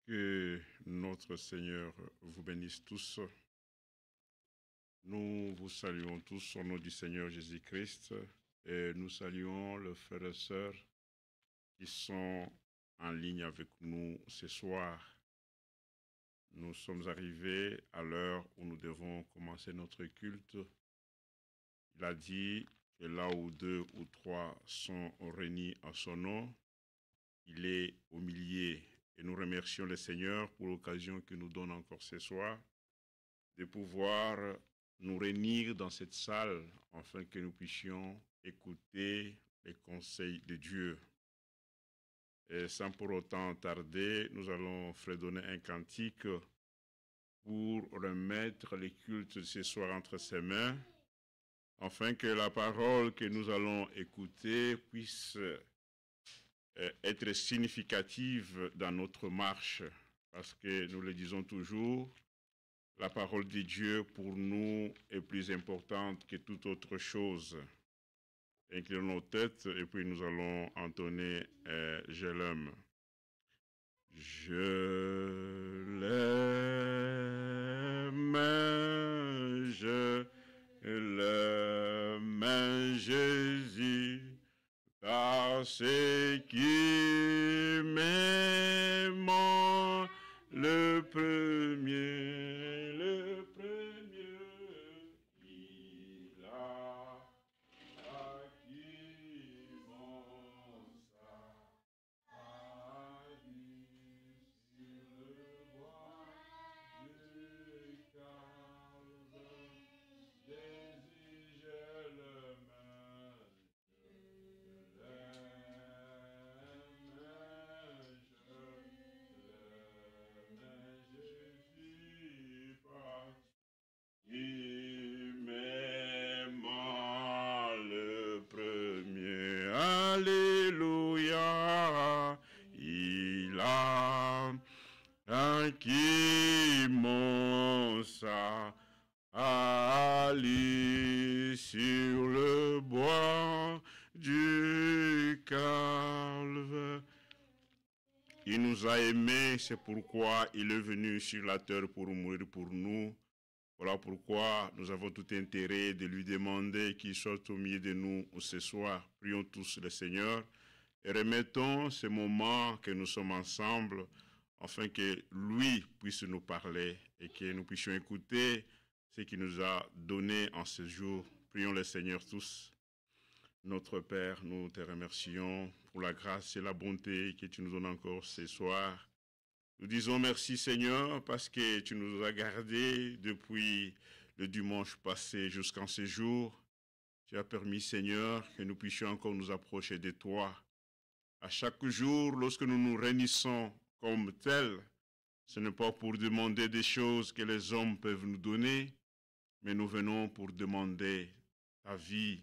Que notre Seigneur vous bénisse tous. Nous vous saluons tous au nom du Seigneur Jésus-Christ et nous saluons les frères et sœurs qui sont en ligne avec nous ce soir. Nous sommes arrivés à l'heure où nous devons commencer notre culte. Il a dit que là où 2 ou 3 sont réunis en son nom, il est au milieu. Et nous remercions le Seigneur pour l'occasion qu'il nous donne encore ce soir de pouvoir nous réunir dans cette salle afin que nous puissions écouter les conseils de Dieu. Et sans pour autant tarder, nous allons fredonner un cantique pour remettre les cultes de ce soir entre ses mains, afin que la parole que nous allons écouter puisse être significative dans notre marche, parce que nous le disons toujours, la parole de Dieu pour nous est plus importante que toute autre chose. Inclinons nos têtes et puis nous allons entonner Je l'aime. Je l'aime, je l'aime, Jésus, parce qu'il m'aime le premier, il a acquis mon salut sur le bois du Calvaire. Jésus, je l'aime, Jésus, parce qu'il m'aime le premier. Alléluia, il a acquis mon salut sur le bois du Calvaire. Il nous a aimés, c'est pourquoi il est venu sur la terre pour mourir pour nous. Voilà pourquoi nous avons tout intérêt de lui demander qu'il soit au milieu de nous ce soir. Prions tous le Seigneur et remettons ce moment que nous sommes ensemble afin que lui puisse nous parler et que nous puissions écouter ce qu'il nous a donné en ce jour. Prions le Seigneur tous. Notre Père, nous te remercions pour la grâce et la bonté que tu nous donnes encore ce soir. Nous disons merci Seigneur parce que tu nous as gardés depuis le dimanche passé jusqu'en ce jour. Tu as permis Seigneur que nous puissions encore nous approcher de toi. À chaque jour, lorsque nous nous réunissons comme tels, ce n'est pas pour demander des choses que les hommes peuvent nous donner, mais nous venons pour demander ta vie,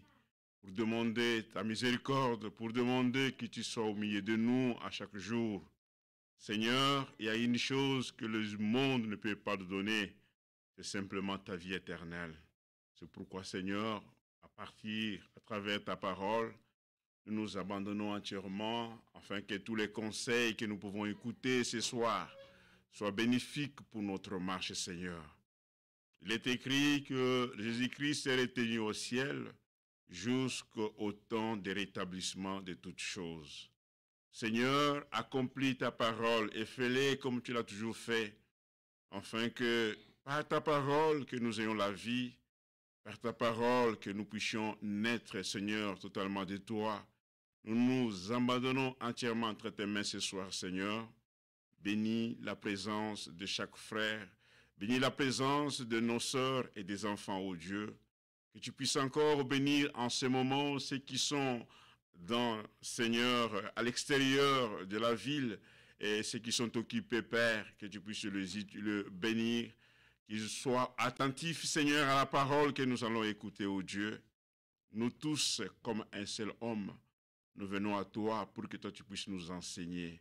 pour demander ta miséricorde, pour demander que tu sois au milieu de nous à chaque jour. Seigneur, il y a une chose que le monde ne peut pas nous donner, c'est simplement ta vie éternelle. C'est pourquoi, Seigneur, à travers ta parole, nous nous abandonnons entièrement afin que tous les conseils que nous pouvons écouter ce soir soient bénéfiques pour notre marche, Seigneur. Il est écrit que Jésus-Christ est retenu au ciel jusqu'au temps de rétablissement de toutes choses. Seigneur, accomplis ta parole et fais-le comme tu l'as toujours fait, afin que par ta parole que nous ayons la vie, par ta parole que nous puissions naître, Seigneur, totalement de toi. Nous nous abandonnons entièrement entre tes mains ce soir, Seigneur. Bénis la présence de chaque frère, bénis la présence de nos sœurs et des enfants, ô Dieu. Que tu puisses encore bénir en ce moment ceux qui sont Seigneur, à l'extérieur de la ville et ceux qui sont occupés, Père, que tu puisses le bénir, qu'ils soient attentifs, Seigneur, à la parole que nous allons écouter, ô Dieu. Nous tous, comme un seul homme, nous venons à toi pour que toi tu puisses nous enseigner.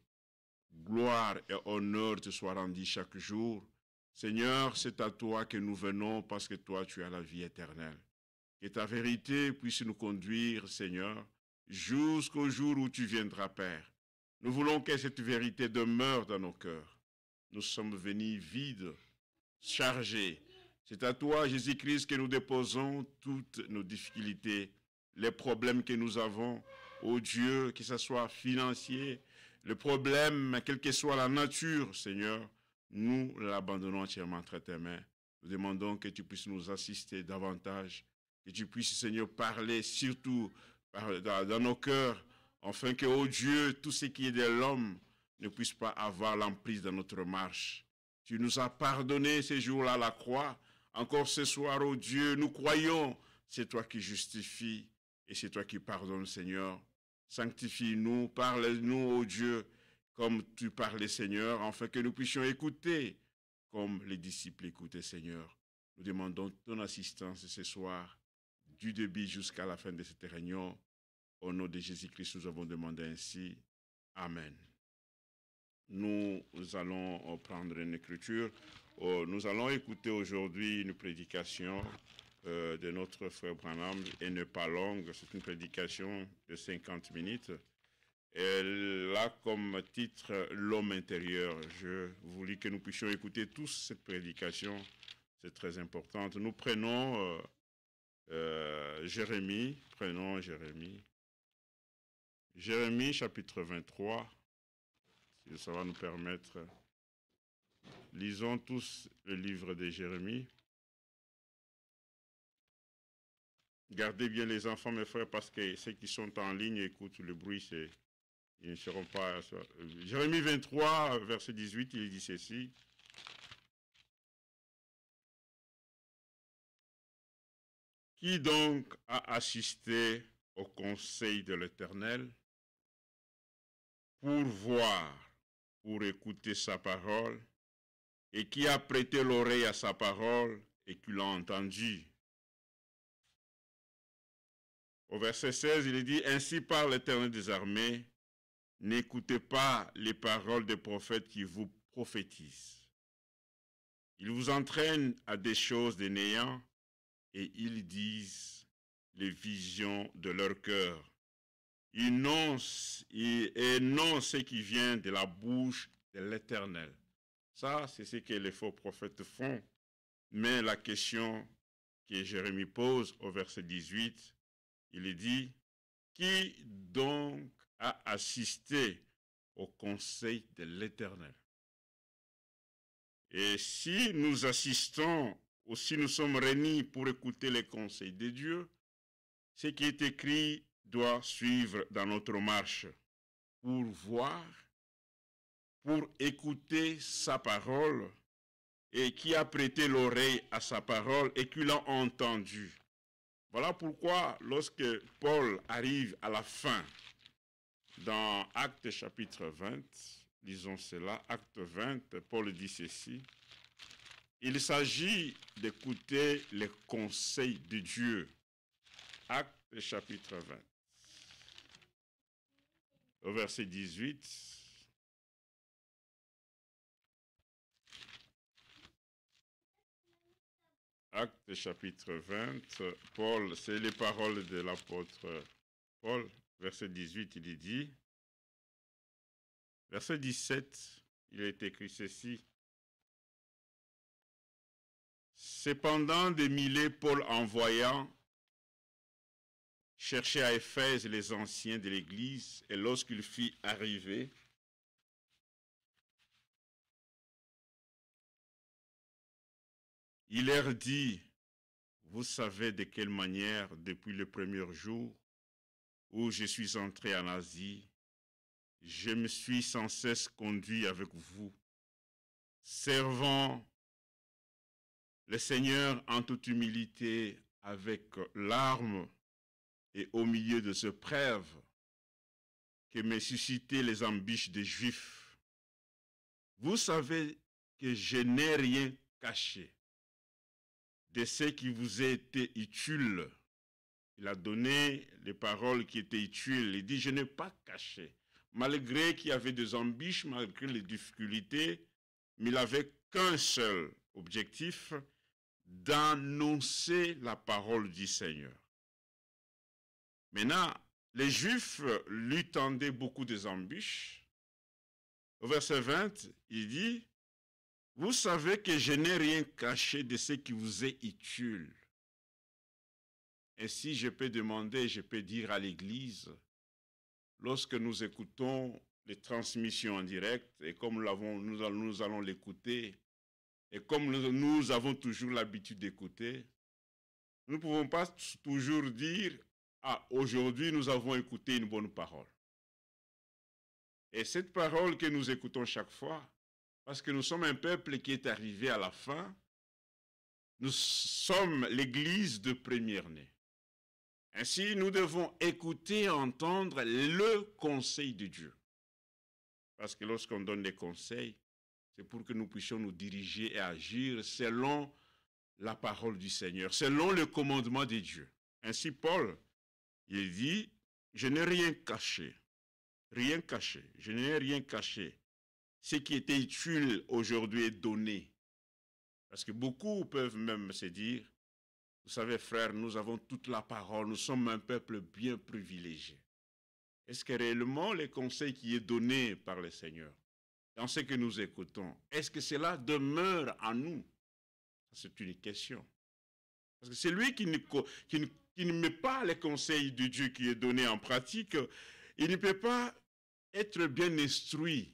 Gloire et honneur te soient rendus chaque jour. Seigneur, c'est à toi que nous venons parce que toi tu as la vie éternelle. Que ta vérité puisse nous conduire, Seigneur, jusqu'au jour où tu viendras, Père. Nous voulons que cette vérité demeure dans nos cœurs. Nous sommes venus vides, chargés. C'est à toi, Jésus-Christ, que nous déposons toutes nos difficultés, les problèmes que nous avons, ô Dieu, que ce soit financier, le problème, quelle que soit la nature, Seigneur, nous l'abandonnons entièrement entre tes mains. Nous demandons que tu puisses nous assister davantage, que tu puisses, Seigneur, parler surtout dans nos cœurs, afin que, ô Dieu, tout ce qui est de l'homme ne puisse pas avoir l'emprise dans notre marche. Tu nous as pardonné ces jours-là à la croix, Encore ce soir, ô Dieu, nous croyons, c'est toi qui justifies et c'est toi qui pardonnes, Seigneur. Sanctifie-nous, parle-nous, ô Dieu, comme tu parlais, Seigneur, afin que nous puissions écouter comme les disciples écoutaient, Seigneur. Nous demandons ton assistance ce soir, du début jusqu'à la fin de cette réunion. Au nom de Jésus-Christ, nous avons demandé ainsi. Amen. Nous allons prendre une écriture. Nous allons écouter aujourd'hui une prédication de notre frère Branham. Elle n'est pas longue, c'est une prédication de 50 minutes. Elle a comme titre « L'homme intérieur ». Je voulais que nous puissions écouter tous cette prédication. C'est très important. Nous prenons Jérémie. Prenons Jérémie. Jérémie chapitre 23. Si ça va nous permettre. Lisons tous le livre de Jérémie. Gardez bien les enfants, mes frères, parce que ceux qui sont en ligne écoutent le bruit, ils ne seront pas... Jérémie 23, verset 18, il dit ceci. Qui donc a assisté au conseil de l'Éternel pour voir, pour écouter sa parole, et qui a prêté l'oreille à sa parole et qui l'a entendu? Au verset 16, il est dit, « Ainsi parle l'Éternel des armées, n'écoutez pas les paroles des prophètes qui vous prophétisent. Ils vous entraînent à des choses des néants et ils disent les visions de leur cœur. Ils énoncent ce qui vient de la bouche de l'Éternel. » Ça, c'est ce que les faux prophètes font. Mais la question que Jérémie pose au verset 18, il est dit, « Qui donc a assisté au conseil de l'Éternel ?» Et si nous assistons, ou si nous sommes réunis pour écouter les conseils de Dieu, ce qui est écrit doit suivre dans notre marche pour voir, pour écouter sa parole, et qui a prêté l'oreille à sa parole et qui l'a entendu. Voilà pourquoi lorsque Paul arrive à la fin, dans Actes chapitre 20, lisons cela, Acte 20, Paul dit ceci, « Il s'agit d'écouter les conseils de Dieu. » Acte chapitre 20, au verset 18. Acte chapitre 20, Paul, c'est les paroles de l'apôtre Paul, verset 18, il est dit, verset 17, il est écrit ceci, « Cependant des milliers, Paul envoyant chercher à Éphèse les anciens de l'Église, et lorsqu'il fut arrivé, il leur dit, « Vous savez de quelle manière, depuis le premier jour où je suis entré en Asie, je me suis sans cesse conduit avec vous, servant le Seigneur en toute humilité, avec larmes et au milieu de ce preuve que me suscitaient les embûches des Juifs. Vous savez que je n'ai rien caché de ce qui vous a été utile. » Il a donné les paroles qui étaient utiles. Il dit, je n'ai pas caché. Malgré qu'il y avait des embûches, malgré les difficultés, mais il n'avait qu'un seul objectif, d'annoncer la parole du Seigneur. Maintenant, les Juifs lui tendaient beaucoup des embûches. Au verset 20, il dit, « Vous savez que je n'ai rien caché de ce qui vous est utile. » Ainsi, je peux demander, je peux dire à l'Église, lorsque nous écoutons les transmissions en direct, et comme nous allons l'écouter, et comme nous avons toujours l'habitude d'écouter, nous ne pouvons pas toujours dire, « Ah, aujourd'hui, nous avons écouté une bonne parole. » Et cette parole que nous écoutons chaque fois, parce que nous sommes un peuple qui est arrivé à la fin, Nous sommes l'église de première-née. Ainsi, nous devons écouter et entendre le conseil de Dieu. Parce que lorsqu'on donne des conseils, c'est pour que nous puissions nous diriger et agir selon la parole du Seigneur, selon le commandement de Dieu. Ainsi, Paul, il dit, je n'ai rien caché, je n'ai rien caché. Ce qui était utile aujourd'hui est donné. Parce que beaucoup peuvent même se dire, vous savez frères, nous avons toute la parole, nous sommes un peuple bien privilégié. Est-ce que réellement les conseils qui est donné par le Seigneur, dans ce que nous écoutons, est-ce que cela demeure en nous? C'est une question. Parce que celui qui ne met pas les conseils de Dieu qui est donné en pratique, il ne peut pas être bien instruit.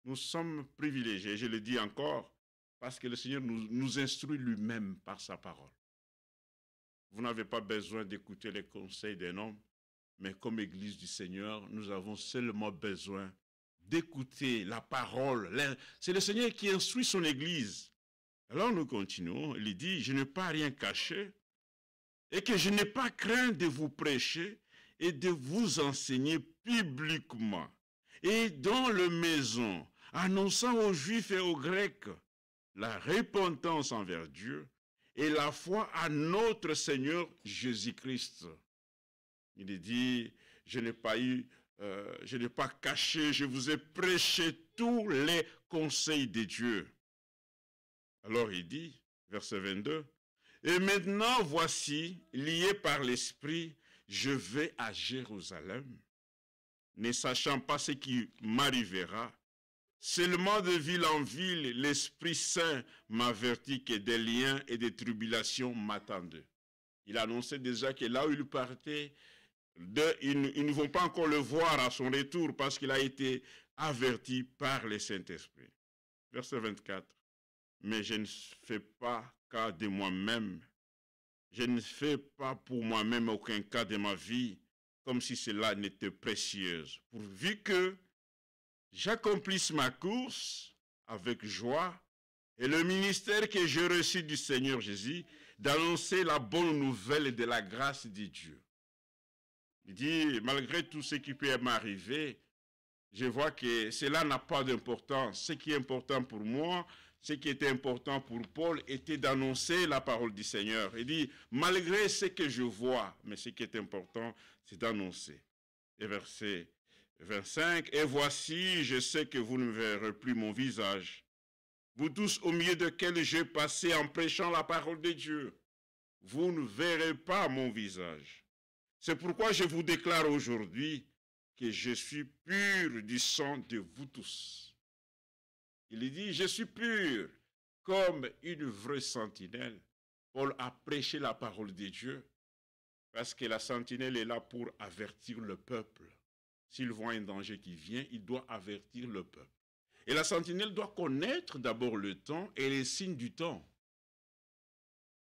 Nous sommes privilégiés, je le dis encore, parce que le Seigneur nous instruit lui-même par sa parole. Vous n'avez pas besoin d'écouter les conseils d'un homme, mais comme Église du Seigneur, nous avons seulement besoin d'écouter la parole. C'est le Seigneur qui instruit son Église. Alors nous continuons, il dit, je n'ai pas rien caché et que je n'ai pas craint de vous prêcher et de vous enseigner publiquement et dans les maisons, annonçant aux Juifs et aux Grecs la repentance envers Dieu et la foi à notre Seigneur Jésus-Christ. Il dit, je n'ai pas caché, je vous ai prêché tous les conseils de Dieu. Alors il dit, verset 22, et maintenant voici, lié par l'Esprit, je vais à Jérusalem, ne sachant pas ce qui m'arrivera. Seulement de ville en ville, l'Esprit Saint m'avertit que des liens et des tribulations m'attendaient. Il annonçait déjà que là où il partait, ils ne vont pas encore le voir à son retour parce qu'il a été averti par le Saint-Esprit. Verset 24. Mais je ne fais pas cas de moi-même. Je ne fais pas pour moi-même aucun cas de ma vie, comme si cela n'était précieuse, pourvu que j'accomplisse ma course avec joie et le ministère que j'ai reçu du Seigneur Jésus, d'annoncer la bonne nouvelle de la grâce de Dieu. Il dit, malgré tout ce qui peut m'arriver, je vois que cela n'a pas d'importance. Ce qui est important pour moi, ce qui était important pour Paul, était d'annoncer la parole du Seigneur. Il dit, malgré ce que je vois, mais ce qui est important, c'est d'annoncer. Et verset 25, et voici, je sais que vous ne verrez plus mon visage. Vous tous au milieu desquels j'ai passé en prêchant la parole de Dieu, vous ne verrez pas mon visage. C'est pourquoi je vous déclare aujourd'hui que je suis pur du sang de vous tous. Il dit, je suis pur comme une vraie sentinelle. Paul a prêché la parole de Dieu parce que la sentinelle est là pour avertir le peuple. S'il voit un danger qui vient, il doit avertir le peuple. Et la sentinelle doit connaître d'abord le temps et les signes du temps.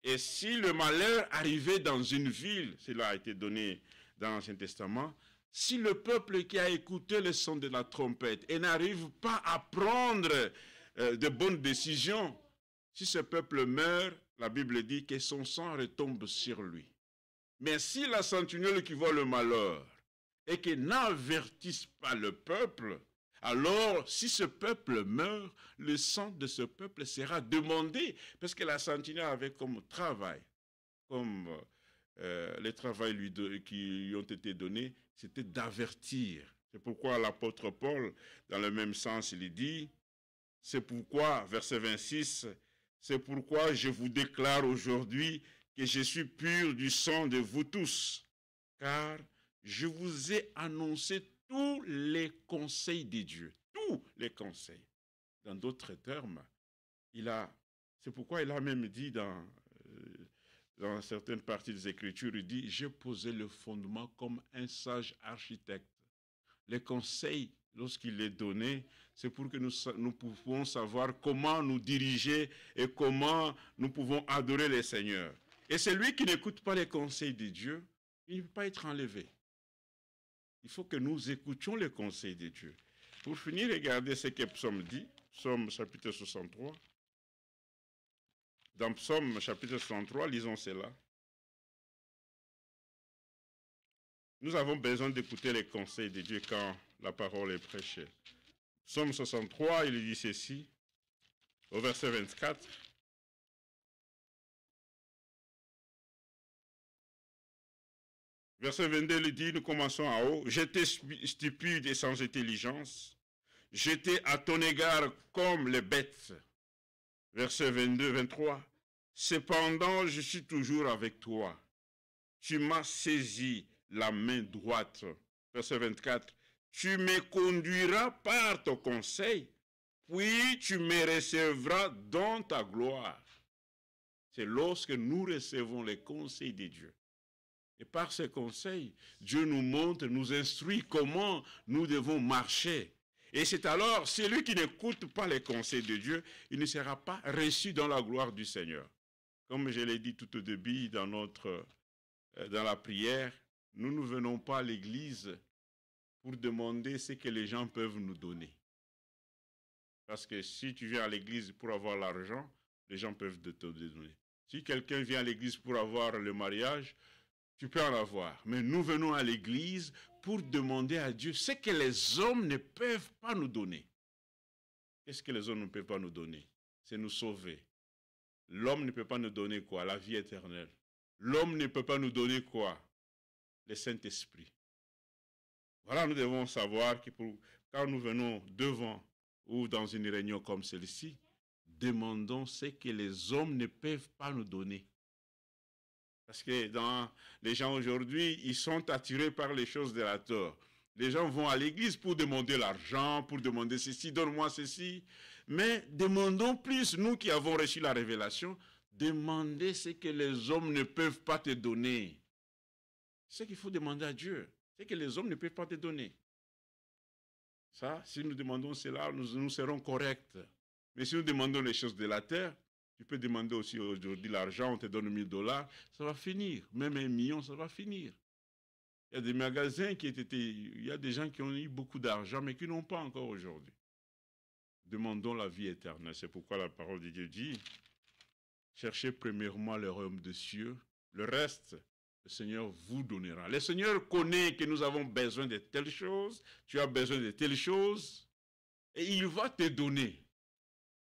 Et si le malheur arrivait dans une ville, cela a été donné dans l'Ancien Testament, si le peuple qui a écouté le son de la trompette et n'arrive pas à prendre de bonnes décisions, si ce peuple meurt, la Bible dit que son sang retombe sur lui. Mais si la sentinelle qui voit le malheur et qui n'avertisse pas le peuple, alors si ce peuple meurt, le sang de ce peuple sera demandé, parce que la sentinelle avait comme travail, comme les travails qui lui ont été donnés, c'était d'avertir. C'est pourquoi l'apôtre Paul, dans le même sens, il dit, c'est pourquoi, verset 26, c'est pourquoi je vous déclare aujourd'hui que je suis pur du sang de vous tous, car je vous ai annoncé tous les conseils de Dieu, tous les conseils. Dans d'autres termes, c'est pourquoi il a même dit dans certaines parties des Écritures, il dit, j'ai posé le fondement comme un sage architecte. Les conseils, lorsqu'il est donné, c'est pour que nous pouvons savoir comment nous diriger et comment nous pouvons adorer le Seigneur. Et celui qui n'écoute pas les conseils de Dieu, il ne peut pas être enlevé. Il faut que nous écoutions les conseils de Dieu. Pour finir, regardez ce que Psaume dit, Psaume chapitre 63. Dans Psaume chapitre 63, lisons cela. Nous avons besoin d'écouter les conseils de Dieu quand la parole est prêchée. Psaume 63, il dit ceci, au verset 24. Verset 22, il dit, nous commençons en haut. J'étais stupide et sans intelligence. J'étais à ton égard comme les bêtes. Verset 22, 23. Cependant, je suis toujours avec toi. Tu m'as saisi la main droite. Verset 24. Tu me conduiras par ton conseil, puis tu me recevras dans ta gloire. C'est lorsque nous recevons les conseils de Dieu. Et par ces conseils, Dieu nous montre, nous instruit comment nous devons marcher. Et c'est alors, celui qui n'écoute pas les conseils de Dieu, il ne sera pas reçu dans la gloire du Seigneur. Comme je l'ai dit tout au début dans la prière, nous ne venons pas à l'église pour demander ce que les gens peuvent nous donner. Parce que si tu viens à l'église pour avoir l'argent, les gens peuvent te donner. Si quelqu'un vient à l'église pour avoir le mariage, tu peux en avoir. Mais nous venons à l'église pour demander à Dieu ce que les hommes ne peuvent pas nous donner. Qu'est-ce que les hommes ne peuvent pas nous donner? C'est nous sauver. L'homme ne peut pas nous donner quoi? La vie éternelle. L'homme ne peut pas nous donner quoi? Le Saint-Esprit. Voilà, nous devons savoir que quand nous venons devant ou dans une réunion comme celle-ci, demandons ce que les hommes ne peuvent pas nous donner. Parce que les gens aujourd'hui, ils sont attirés par les choses de la terre. Les gens vont à l'église pour demander l'argent, pour demander ceci, donne-moi ceci. Mais demandons plus, nous qui avons reçu la révélation, demandez ce que les hommes ne peuvent pas te donner. C'est ce qu'il faut demander à Dieu. C'est que les hommes ne peuvent pas te donner. Ça, si nous demandons cela, nous serons corrects. Mais si nous demandons les choses de la terre, tu peux demander aussi aujourd'hui l'argent, on te donne $1000, ça va finir. Même 1 million, ça va finir. Il y a des magasins il y a des gens qui ont eu beaucoup d'argent, mais qui n'ont pas encore aujourd'hui. Demandons la vie éternelle. C'est pourquoi la parole de Dieu dit, cherchez premièrement le royaume des cieux, le reste, le Seigneur vous donnera. Le Seigneur connaît que nous avons besoin de telles choses, tu as besoin de telles choses, et il va te donner.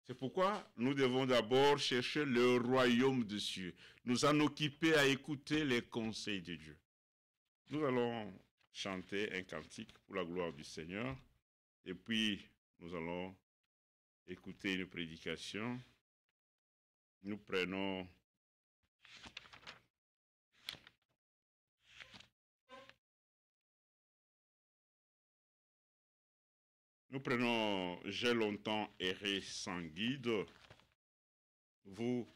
C'est pourquoi nous devons d'abord chercher le royaume des cieux, nous en occuper à écouter les conseils de Dieu. Nous allons chanter un cantique pour la gloire du Seigneur, et puis nous allons écouter une prédication. Nous prenons J'ai longtemps erré sans guide. Vous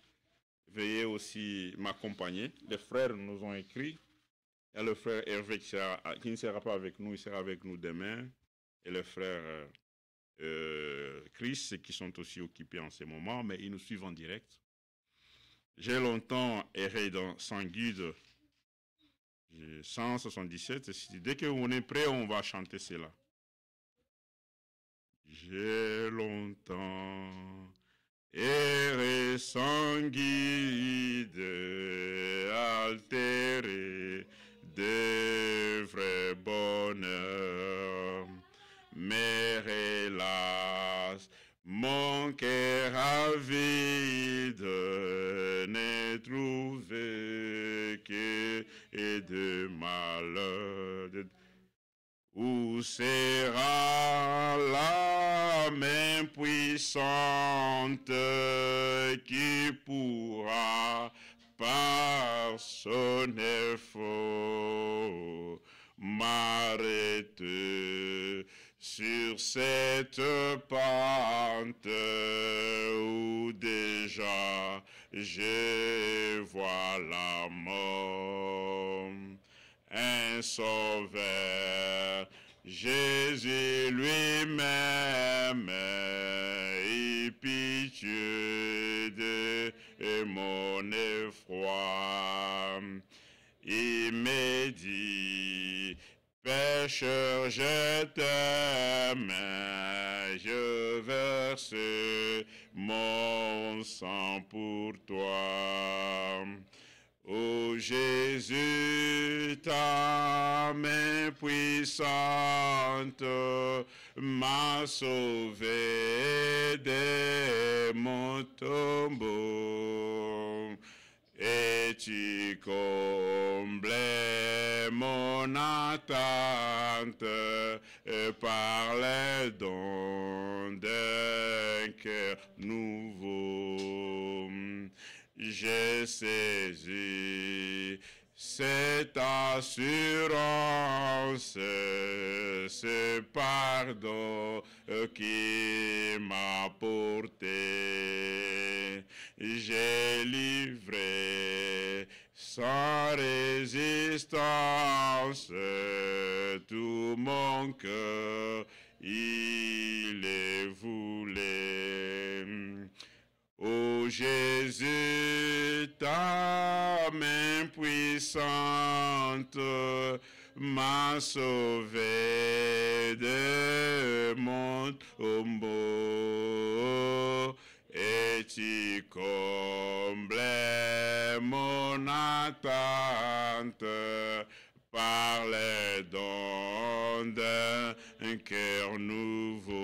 veuillez aussi m'accompagner. Les frères nous ont écrit. Il y a le frère Hervé qui ne sera pas avec nous, il sera avec nous demain. Et le frère Chris qui sont aussi occupés en ce moment, mais ils nous suivent en direct. J'ai longtemps erré sans guide. 177. Dès que on est prêt, on va chanter cela. J'ai longtemps erré sans guide, altéré de vrai bonheur, mais hélas, mon cœur avide n'est trouvé que de malheur. Où sera la main puissante qui pourra par son effort m'arrêter sur cette pente où déjà je vois la mort? Un sauveur, Jésus lui-même, et pitié de mon effroi. Il me dit, pécheur, je t'aime, je verse mon sang pour toi. Ô Jésus, ta main puissante m'a sauvé de mon tombeau. Et tu comblais mon attente par les dons d'un cœur nouveau. J'ai saisi cette assurance, ce pardon qui m'a porté. J'ai livré sans résistance tout mon cœur, il le voulait. Ô Jésus, ta main puissante m'a sauvé de mon tombeau. Et tu comblais mon attente par les dons d'un cœur nouveau.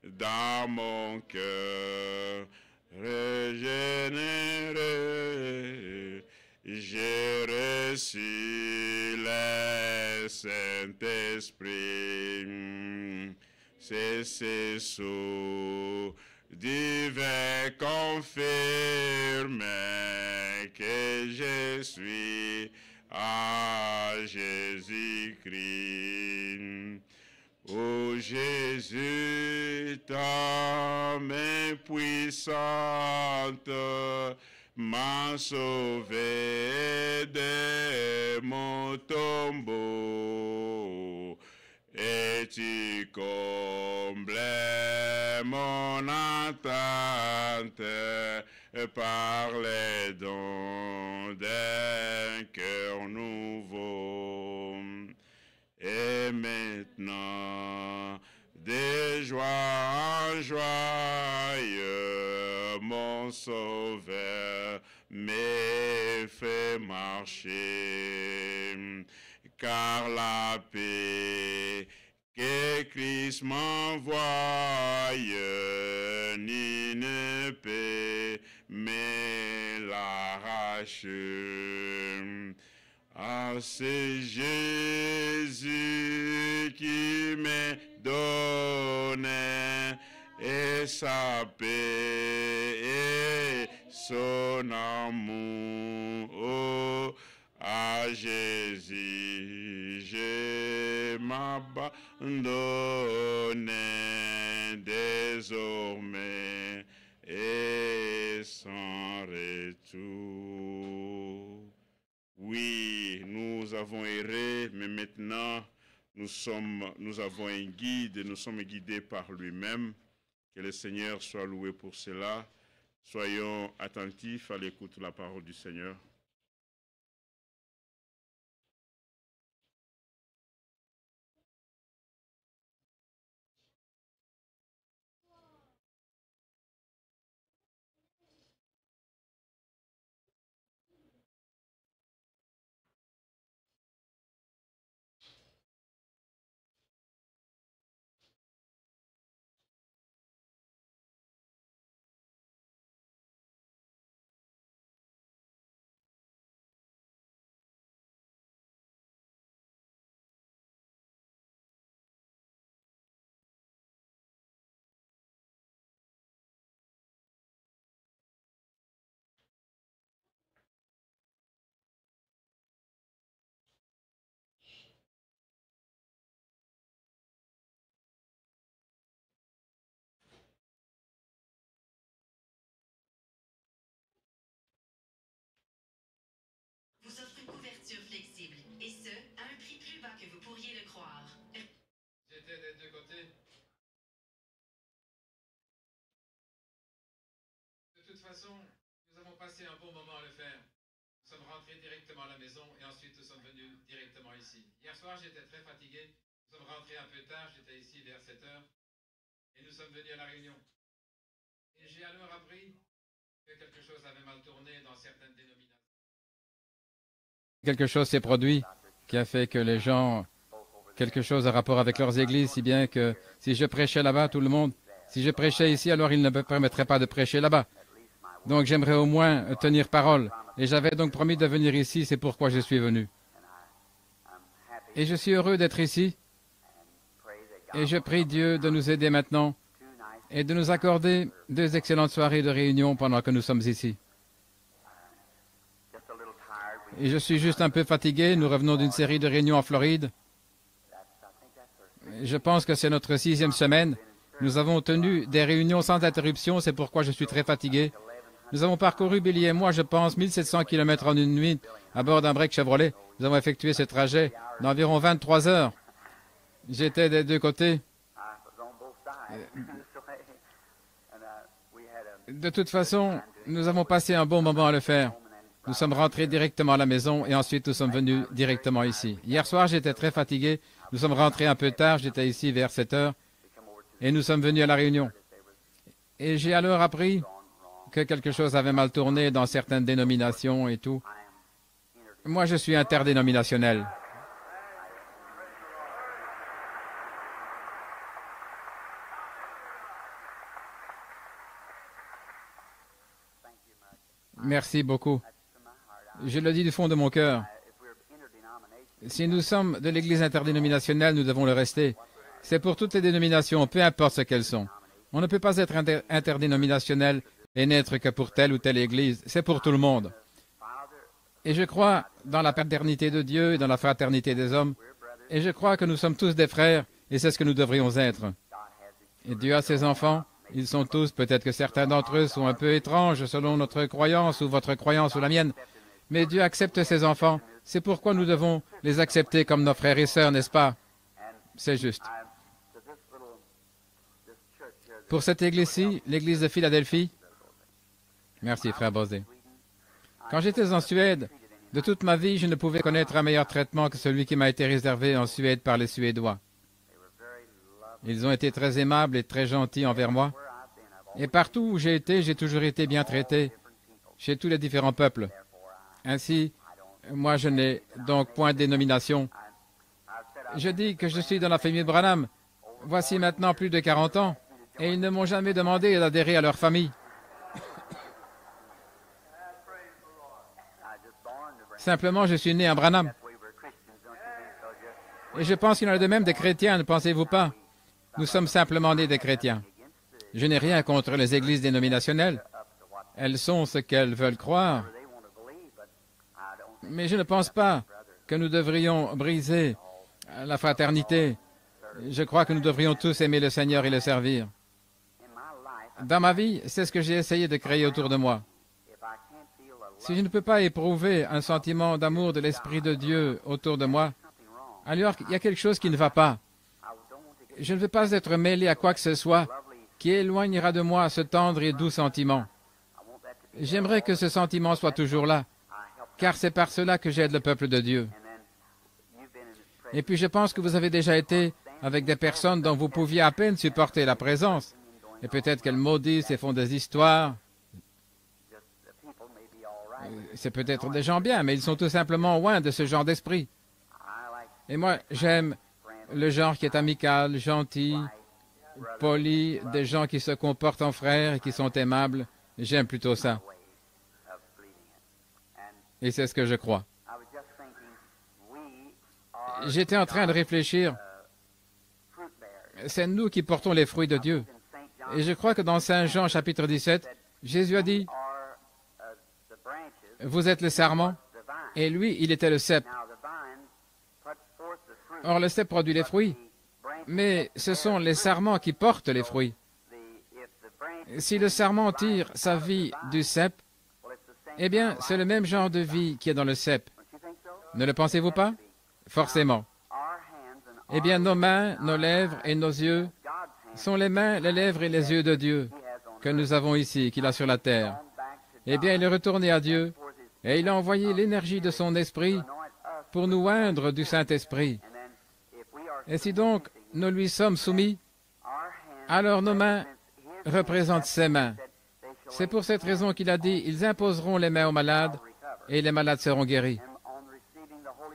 Dans mon cœur régénéré, j'ai reçu le Saint-Esprit. C'est ce sceau divin confirme que je suis à Jésus-Christ. Ô Jésus, ta main puissante m'a sauvé de mon tombeau. Et tu comblais mon attente par les dons d'un cœur nouveau. Et maintenant, de joie en joie, mon Sauveur me fait marcher, car la paix que Christ m'envoie, ni ne peut me l'arracher. Ah, c'est Jésus qui me donne et sa paix et son amour. Oh, à Jésus, je m'abandonne désormais et sans retour. Oui, nous avons erré, mais maintenant nous avons un guide, nous sommes guidés par lui-même. Que le Seigneur soit loué pour cela. Soyons attentifs à l'écoute de la parole du Seigneur. Vous offre une couverture flexible, et ce, à un prix plus bas que vous pourriez le croire. J'étais des deux côtés. De toute façon, nous avons passé un bon moment à le faire. Nous sommes rentrés directement à la maison et ensuite nous sommes venus directement ici. Hier soir, j'étais très fatigué. Nous sommes rentrés un peu tard, j'étais ici vers 7 heures. Et nous sommes venus à la réunion. Et j'ai alors que quelque chose avait mal tourné dans certaines dénominations. Quelque chose s'est produit qui a fait que les gens, quelque chose à rapport avec leurs églises, si bien que si je prêchais là-bas, tout le monde, si je prêchais ici, alors ils ne me permettraient pas de prêcher là-bas. Donc j'aimerais au moins tenir parole. Et j'avais donc promis de venir ici, c'est pourquoi je suis venu. Et je suis heureux d'être ici. Et je prie Dieu de nous aider maintenant et de nous accorder 2 excellentes soirées de réunion pendant que nous sommes ici. Et je suis juste un peu fatigué. Nous revenons d'une série de réunions en Floride. Je pense que c'est notre 6e semaine. Nous avons tenu des réunions sans interruption, c'est pourquoi je suis très fatigué. Nous avons parcouru, Billy et moi, je pense, 1700 km en une nuit à bord d'un break Chevrolet. Nous avons effectué ce trajet d'environ 23 heures. J'étais des 2 côtés. De toute façon, nous avons passé un bon moment à le faire. Nous sommes rentrés directement à la maison et ensuite nous sommes venus directement ici. Hier soir, j'étais très fatigué. Nous sommes rentrés un peu tard, j'étais ici vers 7 heures et nous sommes venus à la réunion. Et j'ai alors appris que quelque chose avait mal tourné dans certaines dénominations et tout. Moi, je suis interdénominationnel. Merci beaucoup. Je le dis du fond de mon cœur. Si nous sommes de l'Église interdénominationnelle, nous devons le rester. C'est pour toutes les dénominations, peu importe ce qu'elles sont. On ne peut pas être interdénominationnel et n'être que pour telle ou telle Église. C'est pour tout le monde. Et je crois dans la paternité de Dieu et dans la fraternité des hommes. Et je crois que nous sommes tous des frères, et c'est ce que nous devrions être. Et Dieu a ses enfants. Ils sont tous, peut-être que certains d'entre eux sont un peu étranges selon notre croyance ou votre croyance ou la mienne. Mais Dieu accepte ses enfants. C'est pourquoi nous devons les accepter comme nos frères et sœurs, n'est-ce pas? C'est juste. Pour cette église-ci, l'église de Philadelphie, merci frère Bosé. Quand j'étais en Suède, de toute ma vie, je ne pouvais connaître un meilleur traitement que celui qui m'a été réservé en Suède par les Suédois. Ils ont été très aimables et très gentils envers moi. Et partout où j'ai été, j'ai toujours été bien traité, chez tous les différents peuples. Ainsi, moi je n'ai donc point de dénomination. Je dis que je suis dans la famille Branham. Voici maintenant plus de 40 ans, et ils ne m'ont jamais demandé d'adhérer à leur famille. Simplement, je suis né à Branham. Et je pense qu'il y en a de même des chrétiens, ne pensez-vous pas? Nous sommes simplement nés des chrétiens. Je n'ai rien contre les églises dénominationnelles. Elles sont ce qu'elles veulent croire. Mais je ne pense pas que nous devrions briser la fraternité. Je crois que nous devrions tous aimer le Seigneur et le servir. Dans ma vie, c'est ce que j'ai essayé de créer autour de moi. Si je ne peux pas éprouver un sentiment d'amour de l'Esprit de Dieu autour de moi, alors il y a quelque chose qui ne va pas. Je ne veux pas être mêlé à quoi que ce soit qui éloignera de moi ce tendre et doux sentiment. J'aimerais que ce sentiment soit toujours là, car c'est par cela que j'aide le peuple de Dieu. Et puis je pense que vous avez déjà été avec des personnes dont vous pouviez à peine supporter la présence. Et peut-être qu'elles maudissent et font des histoires. C'est peut-être des gens bien, mais ils sont tout simplement loin de ce genre d'esprit. Et moi, j'aime le genre qui est amical, gentil, poli, des gens qui se comportent en frères et qui sont aimables. J'aime plutôt ça. Et c'est ce que je crois. J'étais en train de réfléchir. C'est nous qui portons les fruits de Dieu. Et je crois que dans Saint Jean chapitre 17, Jésus a dit, « Vous êtes le sarment, et lui, il était le cep. » Or, le cep produit les fruits, mais ce sont les sarments qui portent les fruits. Si le sarment tire sa vie du cep, eh bien, c'est le même genre de vie qui est dans le cep. Ne le pensez-vous pas? Forcément. Eh bien, nos mains, nos lèvres et nos yeux sont les mains, les lèvres et les yeux de Dieu que nous avons ici, qu'il a sur la terre. Eh bien, il est retourné à Dieu et il a envoyé l'énergie de son esprit pour nous oindre du Saint-Esprit. Et si donc nous lui sommes soumis, alors nos mains représentent ses mains. C'est pour cette raison qu'il a dit, ils imposeront les mains aux malades et les malades seront guéris.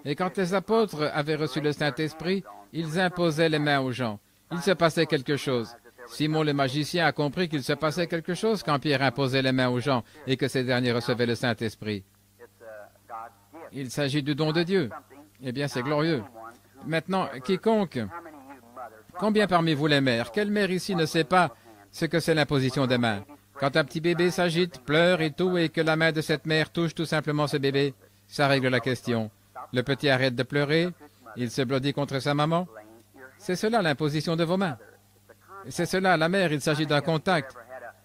Et quand les apôtres avaient reçu le Saint-Esprit, ils imposaient les mains aux gens. Il se passait quelque chose. Simon le magicien a compris qu'il se passait quelque chose quand Pierre imposait les mains aux gens et que ces derniers recevaient le Saint-Esprit. Il s'agit du don de Dieu. Eh bien, c'est glorieux. Maintenant, quiconque, combien parmi vous les mères, quelle mère ici ne sait pas ce que c'est l'imposition des mains? Quand un petit bébé s'agite, pleure et tout, et que la main de cette mère touche tout simplement ce bébé, ça règle la question. Le petit arrête de pleurer, il se blottit contre sa maman. C'est cela l'imposition de vos mains. C'est cela, la mère, il s'agit d'un contact.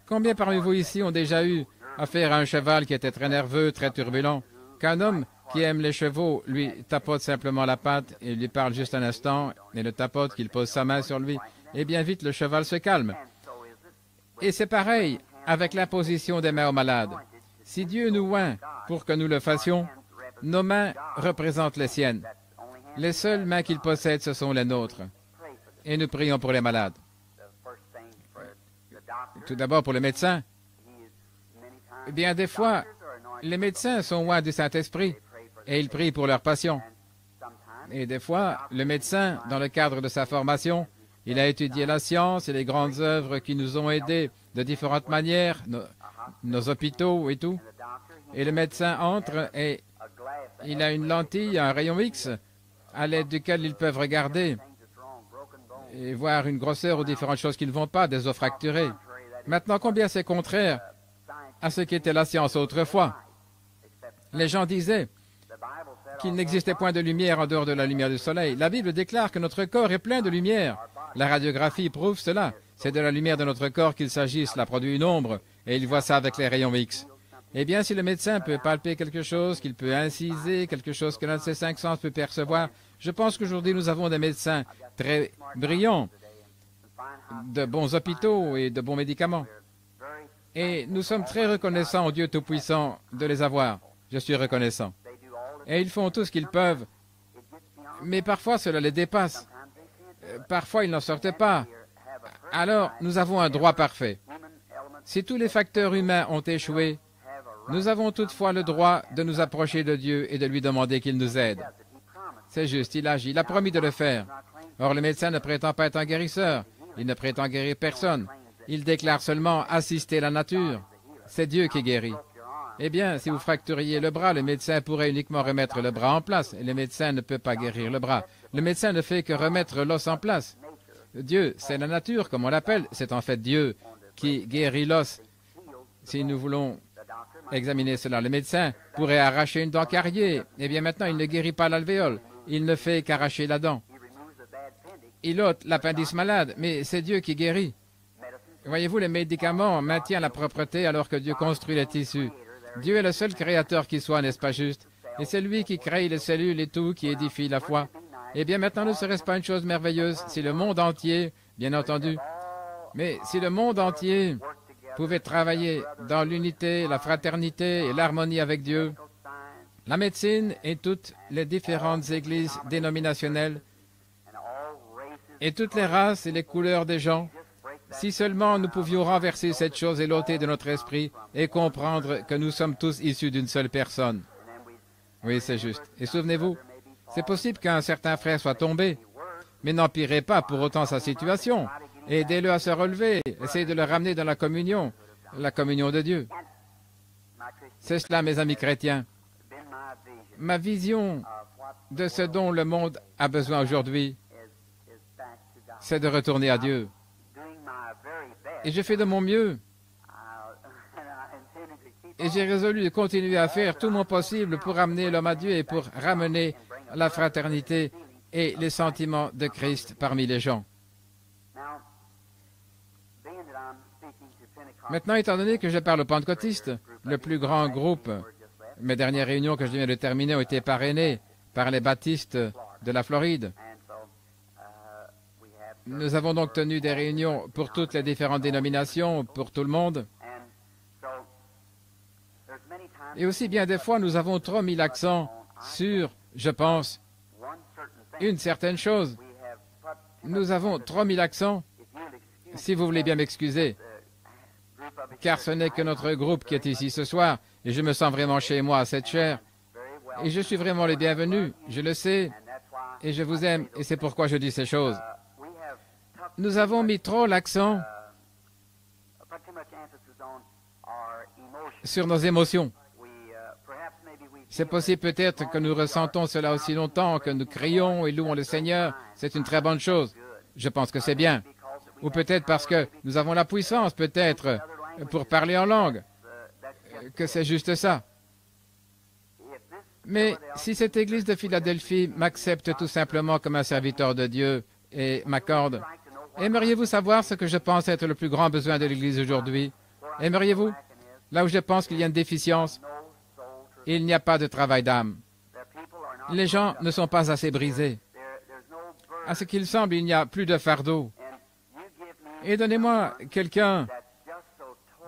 Combien parmi vous ici ont déjà eu affaire à un cheval qui était très nerveux, très turbulent, qu'un homme qui aime les chevaux lui tapote simplement la patte et lui parle juste un instant, et le tapote, qu'il pose sa main sur lui, et bien vite le cheval se calme. Et c'est pareil avec l'imposition des mains aux malades. Si Dieu nous oint pour que nous le fassions, nos mains représentent les siennes. Les seules mains qu'il possède, ce sont les nôtres. Et nous prions pour les malades. Tout d'abord pour le médecin. Eh bien, des fois, les médecins sont oints du Saint-Esprit et ils prient pour leurs patients. Et des fois, le médecin, dans le cadre de sa formation, il a étudié la science et les grandes œuvres qui nous ont aidés de différentes manières, nos hôpitaux et tout. Et le médecin entre et il a une lentille, un rayon X, à l'aide duquel ils peuvent regarder et voir une grosseur ou différentes choses qui ne vont pas, des os fracturés. Maintenant, combien c'est contraire à ce qu'était la science autrefois? Les gens disaient qu'il n'existait point de lumière en dehors de la lumière du soleil. La Bible déclare que notre corps est plein de lumière. La radiographie prouve cela. C'est de la lumière de notre corps qu'il s'agit. Cela produit une ombre, et il voit ça avec les rayons X. Eh bien, si le médecin peut palper quelque chose, qu'il peut inciser, quelque chose que l'un de ses 5 sens peut percevoir, je pense qu'aujourd'hui, nous avons des médecins très brillants, de bons hôpitaux et de bons médicaments. Et nous sommes très reconnaissants au Dieu Tout-Puissant de les avoir. Je suis reconnaissant. Et ils font tout ce qu'ils peuvent. Mais parfois, cela les dépasse. Parfois, ils n'en sortent pas. Alors, nous avons un droit parfait. Si tous les facteurs humains ont échoué, nous avons toutefois le droit de nous approcher de Dieu et de lui demander qu'il nous aide. C'est juste, il agit, il a promis de le faire. Or, le médecin ne prétend pas être un guérisseur. Il ne prétend guérir personne. Il déclare seulement assister la nature. C'est Dieu qui guérit. Eh bien, si vous fracturiez le bras, le médecin pourrait uniquement remettre le bras en place, et le médecin ne peut pas guérir le bras. Le médecin ne fait que remettre l'os en place. Dieu, c'est la nature, comme on l'appelle. C'est en fait Dieu qui guérit l'os. Si nous voulons examiner cela, le médecin pourrait arracher une dent carriée. Eh bien, maintenant, il ne guérit pas l'alvéole. Il ne fait qu'arracher la dent. Il ôte l'appendice malade, mais c'est Dieu qui guérit. Voyez-vous, les médicaments maintiennent la propreté alors que Dieu construit les tissus. Dieu est le seul créateur qui soit, n'est-ce pas juste? Et c'est lui qui crée les cellules et tout, qui édifie la foi. Eh bien, maintenant, ne serait-ce pas une chose merveilleuse si le monde entier, bien entendu, mais si le monde entier pouvait travailler dans l'unité, la fraternité et l'harmonie avec Dieu, la médecine et toutes les différentes églises dénominationnelles et toutes les races et les couleurs des gens, si seulement nous pouvions renverser cette chose et l'ôter de notre esprit et comprendre que nous sommes tous issus d'une seule personne. Oui, c'est juste. Et souvenez-vous, c'est possible qu'un certain frère soit tombé, mais n'empirez pas pour autant sa situation. Aidez-le à se relever, essayez de le ramener dans la communion de Dieu. C'est cela, mes amis chrétiens. Ma vision de ce dont le monde a besoin aujourd'hui, c'est de retourner à Dieu. Et je fais de mon mieux. Et j'ai résolu de continuer à faire tout mon possible pour ramener l'homme à Dieu et pour ramener la fraternité et les sentiments de Christ parmi les gens. Maintenant, étant donné que je parle aux pentecôtistes, le plus grand groupe, mes dernières réunions que je viens de terminer ont été parrainées par les baptistes de la Floride. Nous avons donc tenu des réunions pour toutes les différentes dénominations, pour tout le monde. Et aussi bien des fois, nous avons trop mis l'accent sur, je pense, une certaine chose. Nous avons trop mis l'accent, si vous voulez bien m'excuser, car ce n'est que notre groupe qui est ici ce soir, et je me sens vraiment chez moi à cette chaire. Et je suis vraiment le bienvenu, je le sais, et je vous aime, et c'est pourquoi je dis ces choses. Nous avons mis trop l'accent sur nos émotions. C'est possible peut-être que nous ressentons cela aussi longtemps, que nous crions et louons le Seigneur. C'est une très bonne chose. Je pense que c'est bien. Ou peut-être parce que nous avons la puissance, peut-être, pour parler en langue, que c'est juste ça. Mais si cette Église de Philadelphie m'accepte tout simplement comme un serviteur de Dieu et m'accorde, aimeriez-vous savoir ce que je pense être le plus grand besoin de l'Église aujourd'hui? Aimeriez-vous? Là où je pense qu'il y a une déficience, il n'y a pas de travail d'âme. Les gens ne sont pas assez brisés. À ce qu'il semble, il n'y a plus de fardeau. Et donnez-moi quelqu'un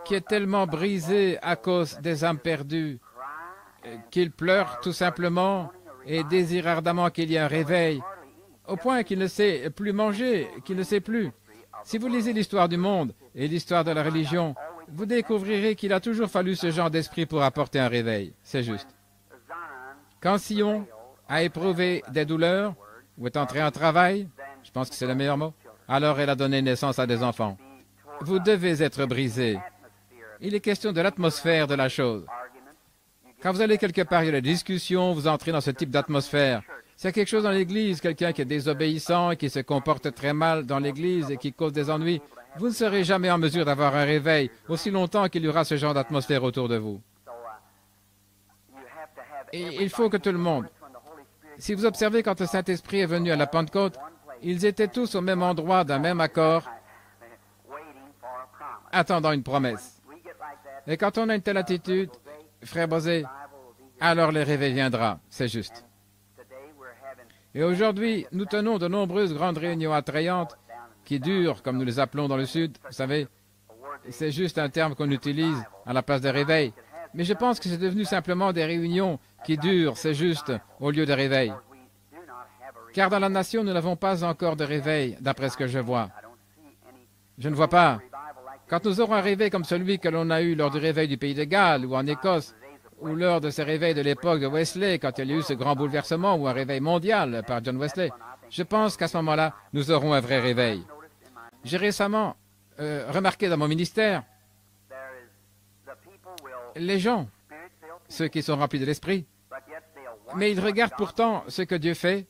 qui est tellement brisé à cause des âmes perdues qu'il pleure tout simplement et désire ardemment qu'il y ait un réveil, au point qu'il ne sait plus manger, qu'il ne sait plus. Si vous lisez l'histoire du monde et l'histoire de la religion, vous découvrirez qu'il a toujours fallu ce genre d'esprit pour apporter un réveil. C'est juste. Quand Sion a éprouvé des douleurs ou est entré en travail, je pense que c'est le meilleur mot, alors elle a donné naissance à des enfants. Vous devez être brisé. Il est question de l'atmosphère de la chose. Quand vous allez quelque part, il y a des discussions, vous entrez dans ce type d'atmosphère. C'est quelque chose dans l'Église, quelqu'un qui est désobéissant et qui se comporte très mal dans l'Église et qui cause des ennuis. Vous ne serez jamais en mesure d'avoir un réveil aussi longtemps qu'il y aura ce genre d'atmosphère autour de vous. Et il faut que tout le monde... Si vous observez quand le Saint-Esprit est venu à la Pentecôte, ils étaient tous au même endroit, d'un même accord, attendant une promesse. Et quand on a une telle attitude, Frère Bosé, alors le réveil viendra, c'est juste. Et aujourd'hui, nous tenons de nombreuses grandes réunions attrayantes qui durent, comme nous les appelons dans le Sud, vous savez, c'est juste un terme qu'on utilise à la place de réveil. Mais je pense que c'est devenu simplement des réunions qui durent, c'est juste, au lieu de réveil. Car dans la nation, nous n'avons pas encore de réveil, d'après ce que je vois. Je ne vois pas. Quand nous aurons un réveil comme celui que l'on a eu lors du réveil du pays de Galles ou en Écosse, ou lors de ces réveils de l'époque de Wesley, quand il y a eu ce grand bouleversement ou un réveil mondial par John Wesley, je pense qu'à ce moment-là, nous aurons un vrai réveil. J'ai récemment remarqué dans mon ministère, les gens, ceux qui sont remplis de l'esprit, mais ils regardent pourtant ce que Dieu fait,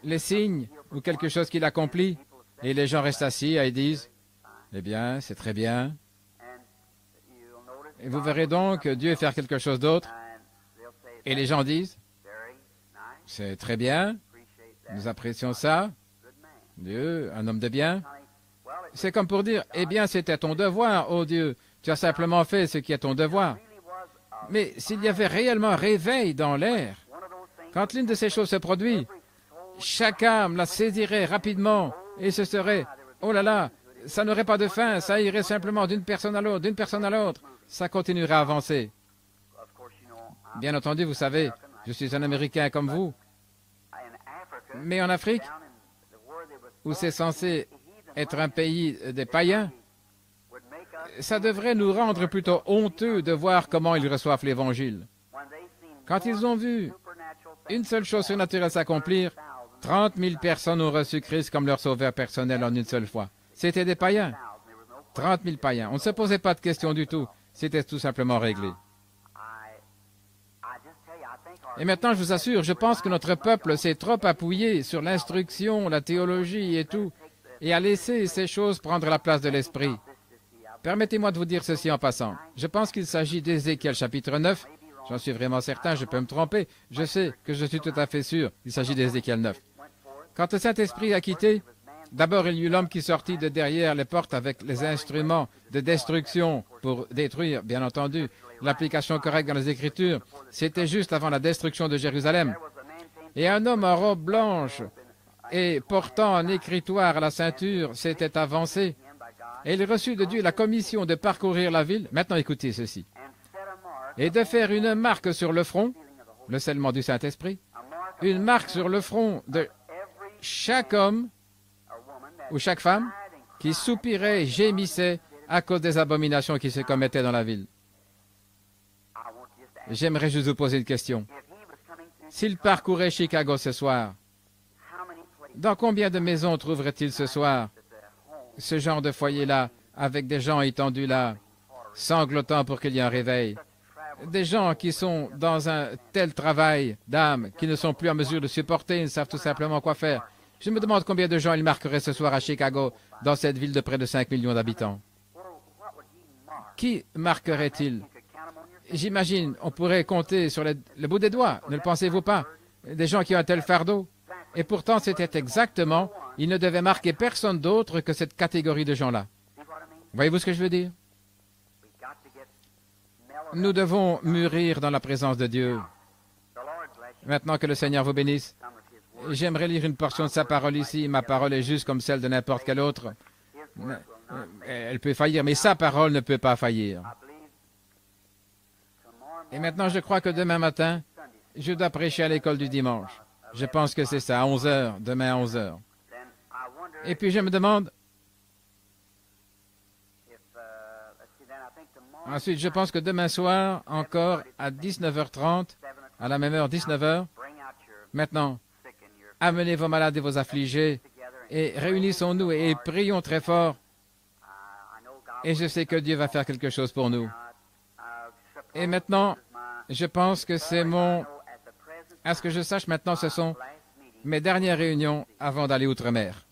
les signes ou quelque chose qu'il accomplit, et les gens restent assis et ils disent, eh bien, c'est très bien. Et vous verrez donc Dieu faire quelque chose d'autre. Et les gens disent, c'est très bien, nous apprécions ça. Dieu, un homme de bien. C'est comme pour dire, eh bien, c'était ton devoir, ô Dieu. Tu as simplement fait ce qui est ton devoir. Mais s'il y avait réellement un réveil dans l'air, quand l'une de ces choses se produit, chaque âme la saisirait rapidement et ce serait, oh là là, ça n'aurait pas de fin, ça irait simplement d'une personne à l'autre, d'une personne à l'autre. Ça continuerait à avancer. Bien entendu, vous savez, je suis un Américain comme vous. Mais en Afrique, où c'est censé être un pays des païens, ça devrait nous rendre plutôt honteux de voir comment ils reçoivent l'Évangile. Quand ils ont vu une seule chose surnaturelle s'accomplir, 30 000 personnes ont reçu Christ comme leur sauveur personnel en une seule fois. C'était des païens. 30 000 païens. On ne se posait pas de questions du tout. C'était tout simplement réglé. Et maintenant, je vous assure, je pense que notre peuple s'est trop appuyé sur l'instruction, la théologie et tout, et a laissé ces choses prendre la place de l'esprit. Permettez-moi de vous dire ceci en passant. Je pense qu'il s'agit d'Ézéchiel chapitre 9. J'en suis vraiment certain, je peux me tromper. Je sais que je suis tout à fait sûr. Il s'agit d'Ézéchiel 9. Quand le Saint-Esprit a quitté, d'abord il y eut l'homme qui sortit de derrière les portes avec les instruments de destruction pour détruire, bien entendu, l'application correcte dans les Écritures. C'était juste avant la destruction de Jérusalem. Et un homme en robe blanche et portant un écritoire à la ceinture s'était avancé. Et il reçut de Dieu la commission de parcourir la ville. Maintenant, écoutez ceci. Et de faire une marque sur le front, le scellement du Saint-Esprit, une marque sur le front de chaque homme ou chaque femme qui soupirait, gémissait à cause des abominations qui se commettaient dans la ville. J'aimerais juste vous poser une question. S'il parcourait Chicago ce soir, dans combien de maisons trouverait-il ce soir ce genre de foyer-là, avec des gens étendus là, sanglotant pour qu'il y ait un réveil? Des gens qui sont dans un tel travail d'âme, qui ne sont plus en mesure de supporter, ils ne savent tout simplement quoi faire. Je me demande combien de gens il marquerait ce soir à Chicago, dans cette ville de près de 5 millions d'habitants. Qui marquerait-il? J'imagine, on pourrait compter sur le bout des doigts, ne le pensez-vous pas? Des gens qui ont un tel fardeau. Et pourtant, c'était exactement, il ne devait marquer personne d'autre que cette catégorie de gens-là. Voyez-vous ce que je veux dire? Nous devons mûrir dans la présence de Dieu. Maintenant que le Seigneur vous bénisse, j'aimerais lire une portion de sa parole ici. Ma parole est juste comme celle de n'importe quelle autre. Elle peut faillir, mais sa parole ne peut pas faillir. Et maintenant, je crois que demain matin, je dois prêcher à l'école du dimanche. Je pense que c'est ça, à 11 heures, demain à 11 heures. Et puis je me demande... Ensuite, je pense que demain soir, encore à 19h30, à la même heure, 19h, maintenant, amenez vos malades et vos affligés et réunissons-nous et prions très fort. Et je sais que Dieu va faire quelque chose pour nous. Et maintenant, je pense que c'est à ce que je sache maintenant, ce sont mes dernières réunions avant d'aller outre-mer.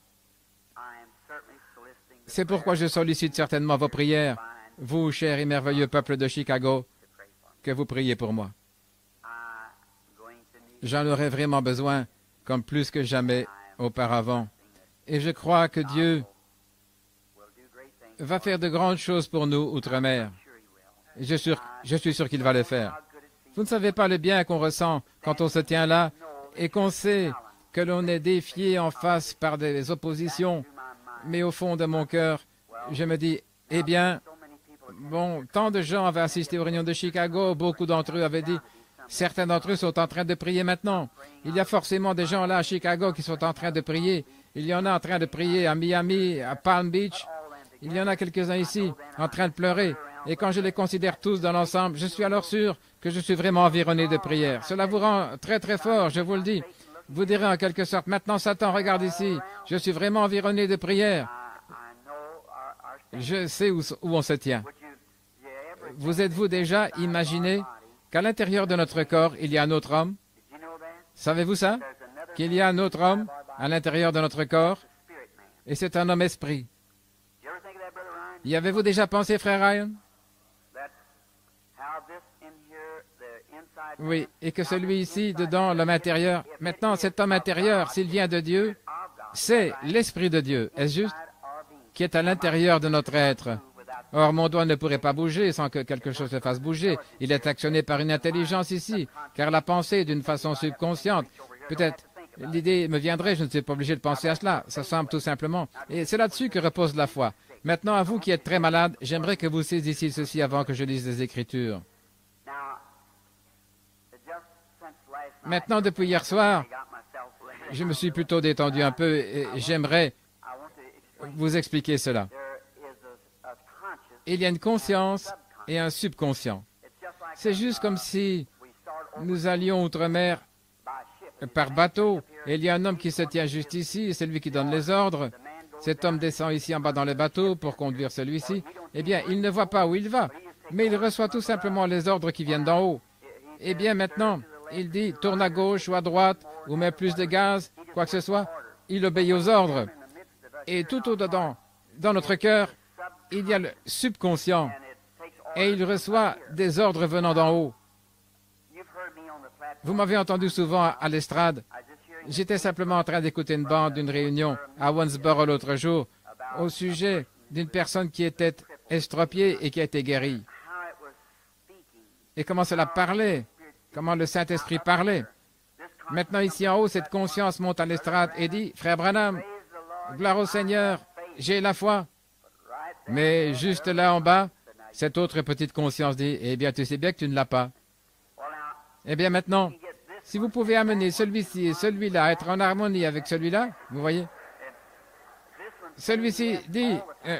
C'est pourquoi je sollicite certainement vos prières, vous, chers et merveilleux peuple de Chicago, que vous priez pour moi. J'en aurais vraiment besoin, comme plus que jamais auparavant. Et je crois que Dieu va faire de grandes choses pour nous outre-mer. Je suis sûr qu'il va le faire. Vous ne savez pas le bien qu'on ressent quand on se tient là et qu'on sait que l'on est défié en face par des oppositions. Mais au fond de mon cœur, je me dis, eh bien, bon, tant de gens avaient assisté aux réunions de Chicago, beaucoup d'entre eux avaient dit, certains d'entre eux sont en train de prier maintenant. Il y a forcément des gens là à Chicago qui sont en train de prier. Il y en a en train de prier à Miami, à Palm Beach. Il y en a quelques-uns ici en train de pleurer. Et quand je les considère tous dans l'ensemble, je suis alors sûr que je suis vraiment environné de prières. Cela vous rend très très fort, je vous le dis. Vous direz en quelque sorte, maintenant Satan, regarde ici, je suis vraiment environné de prières. Je sais où on se tient. Vous êtes-vous déjà imaginé qu'à l'intérieur de notre corps, il y a un autre homme? Savez-vous ça? Qu'il y a un autre homme à l'intérieur de notre corps? Et c'est un homme esprit. Y avez-vous déjà pensé, frère Ryan? Oui, et que celui ici, dedans, l'homme intérieur, maintenant cet homme intérieur, s'il vient de Dieu, c'est l'Esprit de Dieu, est-ce juste? Qui est à l'intérieur de notre être. Or, mon doigt ne pourrait pas bouger sans que quelque chose se fasse bouger. Il est actionné par une intelligence ici, car la pensée, d'une façon subconsciente, peut-être l'idée me viendrait, je ne suis pas obligé de penser à cela, ça semble tout simplement. Et c'est là-dessus que repose la foi. Maintenant, à vous qui êtes très malade, j'aimerais que vous saisissiez ceci avant que je lise les Écritures. Maintenant, depuis hier soir, je me suis plutôt détendu un peu et j'aimerais vous expliquer cela. Il y a une conscience et un subconscient. C'est juste comme si nous allions outre-mer par bateau et il y a un homme qui se tient juste ici, c'est lui qui donne les ordres. Cet homme descend ici en bas dans le bateau pour conduire celui-ci. Eh bien, il ne voit pas où il va, mais il reçoit tout simplement les ordres qui viennent d'en haut. Eh bien, maintenant, il dit, tourne à gauche ou à droite, ou mets plus de gaz, quoi que ce soit. Il obéit aux ordres. Et tout au-dedans, dans notre cœur, il y a le subconscient. Et il reçoit des ordres venant d'en haut. Vous m'avez entendu souvent à l'estrade. J'étais simplement en train d'écouter une bande d'une réunion à Owensboro l'autre jour au sujet d'une personne qui était estropiée et qui a été guérie. Et comment cela parlait, comment le Saint-Esprit parlait. Maintenant, ici en haut, cette conscience monte à l'estrade et dit, « Frère Branham, gloire au Seigneur, j'ai la foi. » Mais juste là en bas, cette autre petite conscience dit, « Eh bien, tu sais bien que tu ne l'as pas. » Eh bien, maintenant, si vous pouvez amener celui-ci et celui-là à être en harmonie avec celui-là, vous voyez, celui-ci dit,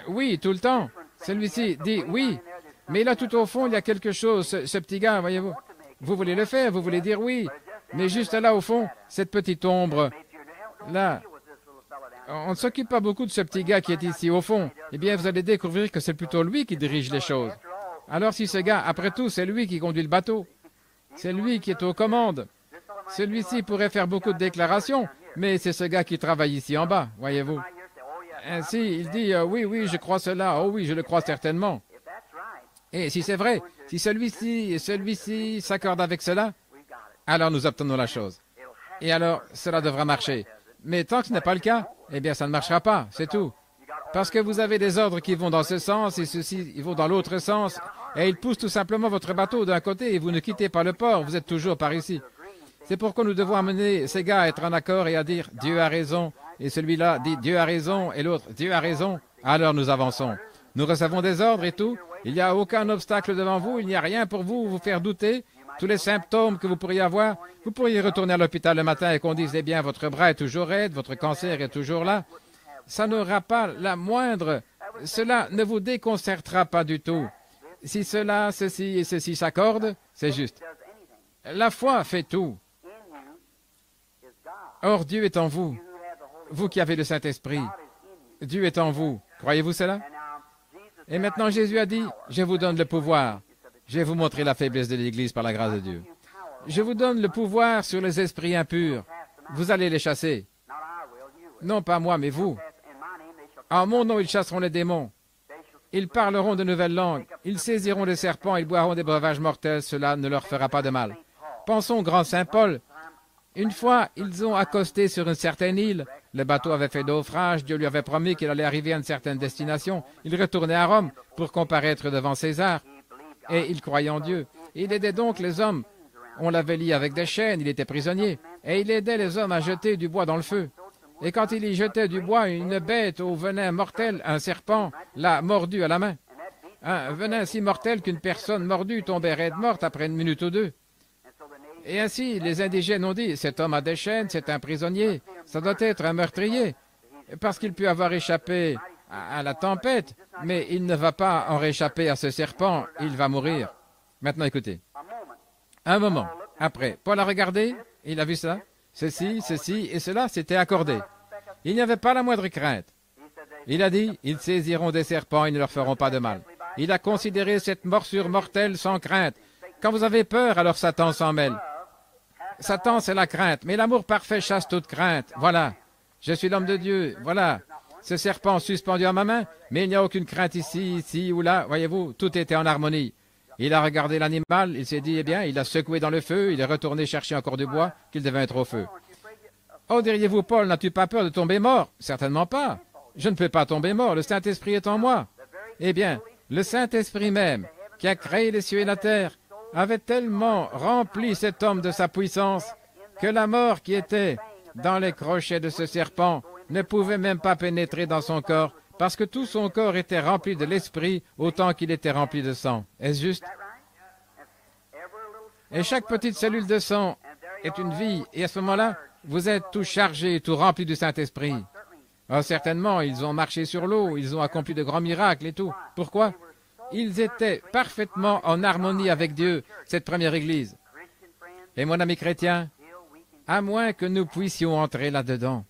oui, tout le temps, Celui-ci dit oui, mais là tout au fond, il y a quelque chose, ce petit gars, voyez-vous. Vous voulez le faire, vous voulez dire oui, mais juste là au fond, cette petite ombre, là, on ne s'occupe pas beaucoup de ce petit gars qui est ici au fond. Eh bien, vous allez découvrir que c'est plutôt lui qui dirige les choses. Alors si ce gars, après tout, c'est lui qui conduit le bateau, c'est lui qui est aux commandes. Celui-ci pourrait faire beaucoup de déclarations, mais c'est ce gars qui travaille ici en bas, voyez-vous. Ainsi, il dit, oui, oui, je crois cela, oh oui, je le crois certainement. Et si c'est vrai, si celui-ci s'accorde avec cela, alors nous obtenons la chose. Et alors, cela devra marcher. Mais tant que ce n'est pas le cas, eh bien, ça ne marchera pas, c'est tout. Parce que vous avez des ordres qui vont dans ce sens et ceux-ci ils vont dans l'autre sens, et ils poussent tout simplement votre bateau d'un côté et vous ne quittez pas le port, vous êtes toujours par ici. C'est pourquoi nous devons amener ces gars à être en accord et à dire « Dieu a raison », et celui-là dit « Dieu a raison » et l'autre « Dieu a raison », alors nous avançons. Nous recevons des ordres et tout, il n'y a aucun obstacle devant vous, il n'y a rien pour vous faire douter. Tous les symptômes que vous pourriez avoir, vous pourriez retourner à l'hôpital le matin et qu'on dise « Eh bien, votre bras est toujours raide, votre cancer est toujours là ». Ça n'aura pas la moindre, cela ne vous déconcertera pas du tout. Si cela, ceci et ceci s'accordent, c'est juste. La foi fait tout. Or, Dieu est en vous, vous qui avez le Saint-Esprit. Dieu est en vous. Croyez-vous cela? Et maintenant, Jésus a dit, je vous donne le pouvoir. Je vais vous montrer la faiblesse de l'Église par la grâce de Dieu. Je vous donne le pouvoir sur les esprits impurs. Vous allez les chasser. Non pas moi, mais vous. En mon nom, ils chasseront les démons. Ils parleront de nouvelles langues. Ils saisiront des serpents. Ils boiront des breuvages mortels. Cela ne leur fera pas de mal. Pensons au grand Saint Paul. Une fois, ils ont accosté sur une certaine île. Le bateau avait fait naufrage. Dieu lui avait promis qu'il allait arriver à une certaine destination. Il retournait à Rome pour comparaître devant César. Et il croyait en Dieu. Il aidait donc les hommes. On l'avait lié avec des chaînes. Il était prisonnier. Et il aidait les hommes à jeter du bois dans le feu. Et quand il y jetait du bois, une bête au venin mortel, un serpent, l'a mordu à la main. Un venin si mortel qu'une personne mordue tombait raide morte après une minute ou deux. Et ainsi, les indigènes ont dit, cet homme a des chaînes, c'est un prisonnier, ça doit être un meurtrier, parce qu'il peut avoir échappé à la tempête, mais il ne va pas en réchapper à ce serpent, il va mourir. Maintenant, écoutez. Un moment, après, Paul a regardé, il a vu ça. Ceci et cela s'était accordé. Il n'y avait pas la moindre crainte. Il a dit, ils saisiront des serpents, ils ne leur feront pas de mal. Il a considéré cette morsure mortelle sans crainte. Quand vous avez peur, alors Satan s'en mêle. Satan, c'est la crainte, mais l'amour parfait chasse toute crainte. Voilà, je suis l'homme de Dieu, voilà. Ce serpent suspendu à ma main, mais il n'y a aucune crainte ici ou là, voyez-vous, tout était en harmonie. Il a regardé l'animal, il s'est dit, eh bien, il a secoué dans le feu, il est retourné chercher encore du bois qu'il devait être au feu. Oh, diriez-vous, Paul, n'as-tu pas peur de tomber mort? Certainement pas. Je ne peux pas tomber mort, le Saint-Esprit est en moi. Eh bien, le Saint-Esprit même, qui a créé les cieux et la terre, avait tellement rempli cet homme de sa puissance que la mort qui était dans les crochets de ce serpent ne pouvait même pas pénétrer dans son corps, parce que tout son corps était rempli de l'esprit autant qu'il était rempli de sang. Est-ce juste? Et chaque petite cellule de sang est une vie, et à ce moment-là, vous êtes tout chargé, tout rempli du Saint-Esprit. Oh, certainement, ils ont marché sur l'eau, ils ont accompli de grands miracles et tout. Pourquoi? Ils étaient parfaitement en harmonie avec Dieu, cette première Église. Et mon ami chrétien, à moins que nous puissions entrer là-dedans.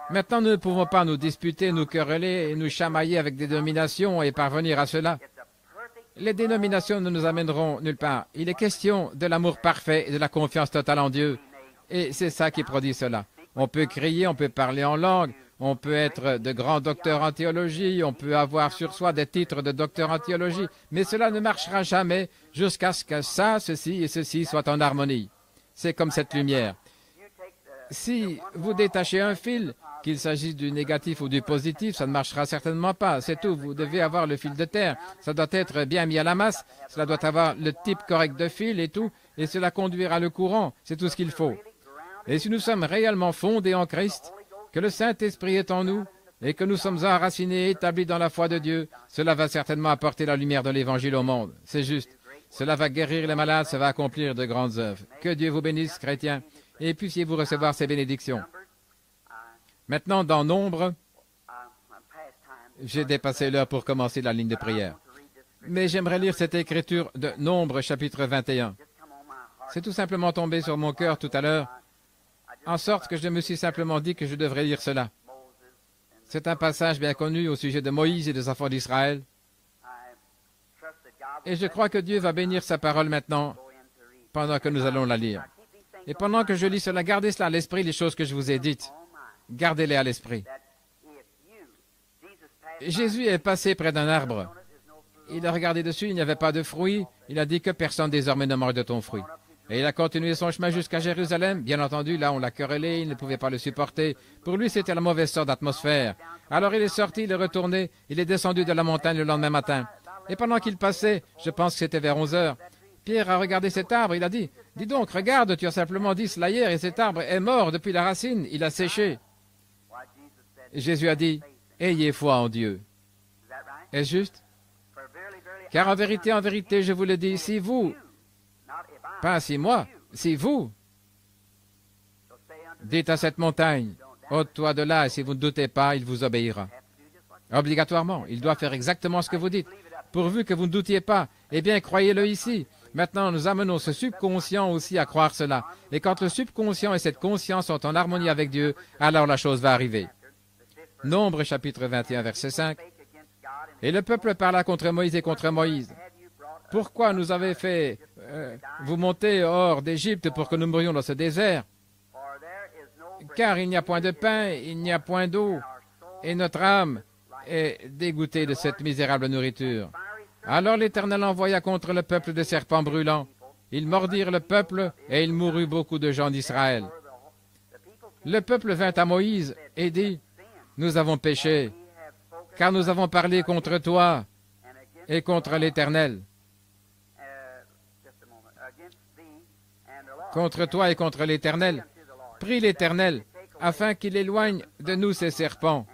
Maintenant, nous ne pouvons pas nous disputer, nous quereller et nous chamailler avec des dénominations et parvenir à cela. Les dénominations ne nous amèneront nulle part. Il est question de l'amour parfait et de la confiance totale en Dieu. Et c'est ça qui produit cela. On peut crier, on peut parler en langue, on peut être de grands docteurs en théologie, on peut avoir sur soi des titres de docteur en théologie, mais cela ne marchera jamais jusqu'à ce que ça, ceci et ceci soient en harmonie. C'est comme cette lumière. Si vous détachez un fil, qu'il s'agisse du négatif ou du positif, ça ne marchera certainement pas. C'est tout. Vous devez avoir le fil de terre. Ça doit être bien mis à la masse. Cela doit avoir le type correct de fil et tout. Et cela conduira le courant. C'est tout ce qu'il faut. Et si nous sommes réellement fondés en Christ, que le Saint-Esprit est en nous et que nous sommes enracinés et établis dans la foi de Dieu, cela va certainement apporter la lumière de l'Évangile au monde. C'est juste. Cela va guérir les malades, ça va accomplir de grandes œuvres. Que Dieu vous bénisse, chrétiens, et puissiez-vous recevoir ces bénédictions. Maintenant, dans Nombre, J'ai dépassé l'heure pour commencer la ligne de prière. Mais j'aimerais lire cette écriture de Nombre, chapitre 21. C'est tout simplement tombé sur mon cœur tout à l'heure, en sorte que je me suis simplement dit que je devrais lire cela. C'est un passage bien connu au sujet de Moïse et des enfants d'Israël. Et je crois que Dieu va bénir sa parole maintenant, pendant que nous allons la lire. Et pendant que je lis cela, gardez cela à l'esprit, les choses que je vous ai dites. Gardez-les à l'esprit. Jésus est passé près d'un arbre. Il a regardé dessus, il n'y avait pas de fruit. Il a dit que personne désormais ne mange de ton fruit. Et il a continué son chemin jusqu'à Jérusalem. Bien entendu, là, on l'a querellé, il ne pouvait pas le supporter. Pour lui, c'était la mauvaise sorte d'atmosphère. Alors il est sorti, il est retourné, il est descendu de la montagne le lendemain matin. Et pendant qu'il passait, je pense que c'était vers 11 heures, Pierre a regardé cet arbre, il a dit, « Dis donc, regarde, tu as simplement dit cela hier, et cet arbre est mort depuis la racine, il a séché. » Jésus a dit, « Ayez foi en Dieu. » Est-ce juste? Car en vérité, je vous le dis, si vous, pas si moi, si vous, dites à cette montagne, ôte-toi de là, et si vous ne doutez pas, il vous obéira. Obligatoirement, il doit faire exactement ce que vous dites. Pourvu que vous ne doutiez pas, eh bien, croyez-le ici. Maintenant, nous amenons ce subconscient aussi à croire cela. Et quand le subconscient et cette conscience sont en harmonie avec Dieu, alors la chose va arriver. Nombre chapitre 21, verset 5. Et le peuple parla contre Moïse et contre Moïse. Pourquoi nous avez fait vous monter hors d'Égypte pour que nous mourions dans ce désert? Car il n'y a point de pain, il n'y a point d'eau, et notre âme est dégoûtée de cette misérable nourriture. Alors l'Éternel envoya contre le peuple des serpents brûlants. Ils mordirent le peuple, et il mourut beaucoup de gens d'Israël. Le peuple vint à Moïse et dit, « Nous avons péché, car nous avons parlé contre toi et contre l'Éternel. » Contre toi et contre l'Éternel. Prie l'Éternel, afin qu'il éloigne de nous ces serpents.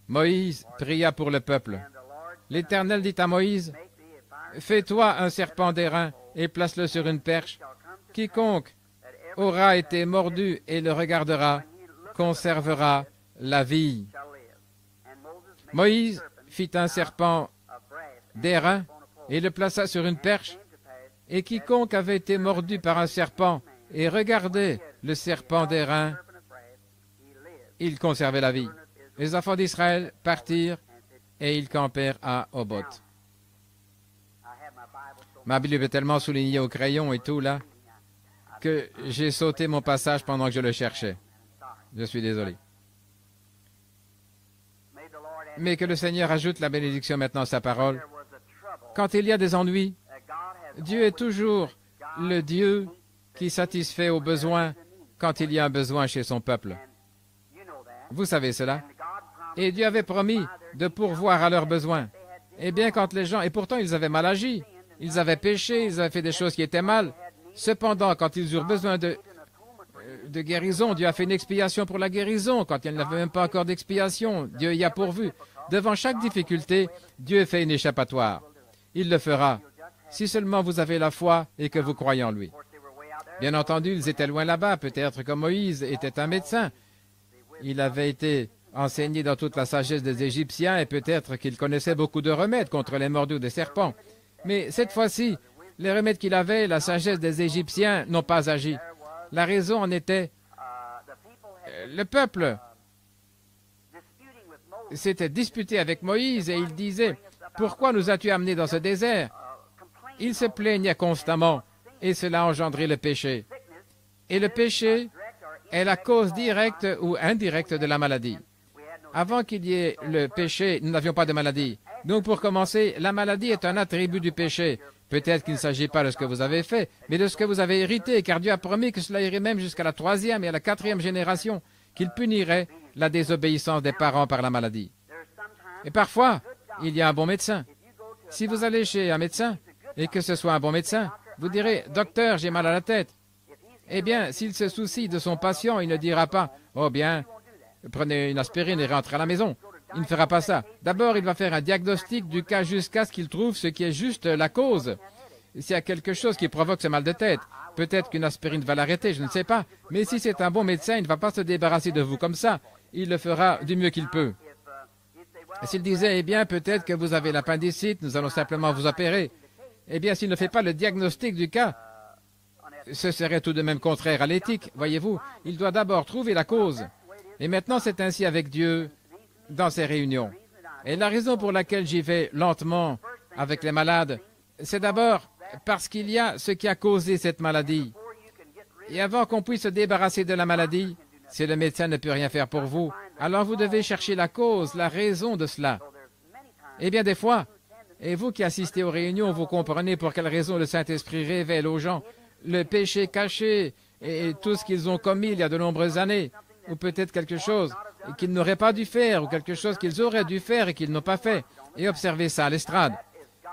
Moïse pria pour le peuple. L'Éternel dit à Moïse, « Fais-toi un serpent d'airain et place-le sur une perche. Quiconque aura été mordu et le regardera, conservera la vie. » Moïse fit un serpent d'airain et le plaça sur une perche, et quiconque avait été mordu par un serpent et regardait le serpent d'airain, il conservait la vie. Les enfants d'Israël partirent et ils campèrent à Oboth. Ma Bible est tellement soulignée au crayon et tout là que j'ai sauté mon passage pendant que je le cherchais. Je suis désolé. Mais que le Seigneur ajoute la bénédiction maintenant à sa parole. Quand il y a des ennuis, Dieu est toujours le Dieu qui satisfait aux besoins quand il y a un besoin chez son peuple. Vous savez cela. Et Dieu avait promis de pourvoir à leurs besoins. Eh bien, quand les gens... Et pourtant, ils avaient mal agi. Ils avaient péché, ils avaient fait des choses qui étaient mal. Cependant, quand ils eurent besoin de guérison, Dieu a fait une expiation pour la guérison. Quand il n'y avait même pas encore d'expiation, Dieu y a pourvu. Devant chaque difficulté, Dieu fait une échappatoire. Il le fera, si seulement vous avez la foi et que vous croyez en lui. Bien entendu, ils étaient loin là-bas. Peut-être que Moïse était un médecin. Il avait été enseigné dans toute la sagesse des Égyptiens et peut-être qu'il connaissait beaucoup de remèdes contre les morsures des serpents. Mais cette fois-ci, les remèdes qu'il avait, la sagesse des Égyptiens n'ont pas agi. La raison en était, le peuple s'était disputé avec Moïse et il disait, « Pourquoi nous as-tu amenés dans ce désert ?» Il se plaignait constamment et cela a engendré le péché. Et le péché est la cause directe ou indirecte de la maladie. Avant qu'il y ait le péché, nous n'avions pas de maladie. Donc pour commencer, la maladie est un attribut du péché. Peut-être qu'il ne s'agit pas de ce que vous avez fait, mais de ce que vous avez hérité, car Dieu a promis que cela irait même jusqu'à la 3e et à la 4e génération, qu'il punirait la désobéissance des parents par la maladie. Et parfois, il y a un bon médecin. Si vous allez chez un médecin, et que ce soit un bon médecin, vous direz, « Docteur, j'ai mal à la tête. » Eh bien, s'il se soucie de son patient, il ne dira pas, « Oh bien, prenez une aspirine et rentrez à la maison. » Il ne fera pas ça. D'abord, il va faire un diagnostic du cas jusqu'à ce qu'il trouve ce qui est juste la cause. S'il y a quelque chose qui provoque ce mal de tête, peut-être qu'une aspirine va l'arrêter, je ne sais pas. Mais si c'est un bon médecin, il ne va pas se débarrasser de vous comme ça. Il le fera du mieux qu'il peut. Et s'il disait, eh bien, peut-être que vous avez l'appendicite, nous allons simplement vous opérer. Eh bien, s'il ne fait pas le diagnostic du cas, ce serait tout de même contraire à l'éthique. Voyez-vous, il doit d'abord trouver la cause. Et maintenant, c'est ainsi avec Dieu dans ces réunions. Et la raison pour laquelle j'y vais lentement avec les malades, c'est d'abord parce qu'il y a ce qui a causé cette maladie. Et avant qu'on puisse se débarrasser de la maladie, si le médecin ne peut rien faire pour vous, alors vous devez chercher la cause, la raison de cela. Eh bien, des fois, et vous qui assistez aux réunions, vous comprenez pour quelle raison le Saint-Esprit révèle aux gens le péché caché et tout ce qu'ils ont commis il y a de nombreuses années, ou peut-être quelque chose qu'ils n'auraient pas dû faire, ou quelque chose qu'ils auraient dû faire et qu'ils n'ont pas fait, et observez ça à l'estrade.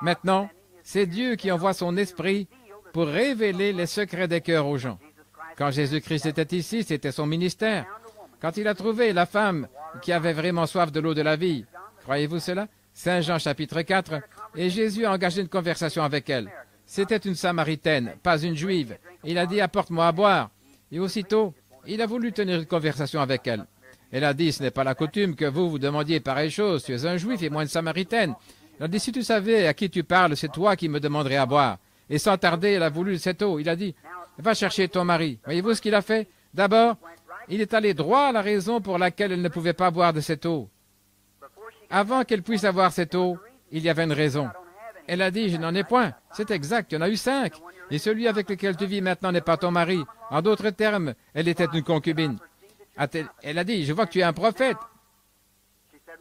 Maintenant, c'est Dieu qui envoie son esprit pour révéler les secrets des cœurs aux gens. Quand Jésus-Christ était ici, c'était son ministère. Quand il a trouvé la femme qui avait vraiment soif de l'eau de la vie, croyez-vous cela? Saint Jean chapitre 4, et Jésus a engagé une conversation avec elle. C'était une Samaritaine, pas une Juive. Il a dit, apporte-moi à boire. Et aussitôt, il a voulu tenir une conversation avec elle. Elle a dit, ce n'est pas la coutume que vous demandiez pareille chose. Tu es un Juif et moi une Samaritaine. Elle a dit, si tu savais à qui tu parles, c'est toi qui me demanderais à boire. Et sans tarder, elle a voulu cette eau. Il a dit, va chercher ton mari. Voyez-vous ce qu'il a fait? D'abord, il est allé droit à la raison pour laquelle elle ne pouvait pas boire de cette eau. Avant qu'elle puisse avoir cette eau, il y avait une raison. Elle a dit, je n'en ai point. C'est exact, il y en a eu 5. Et celui avec lequel tu vis maintenant n'est pas ton mari. En d'autres termes, elle était une concubine. Elle a dit, je vois que tu es un prophète.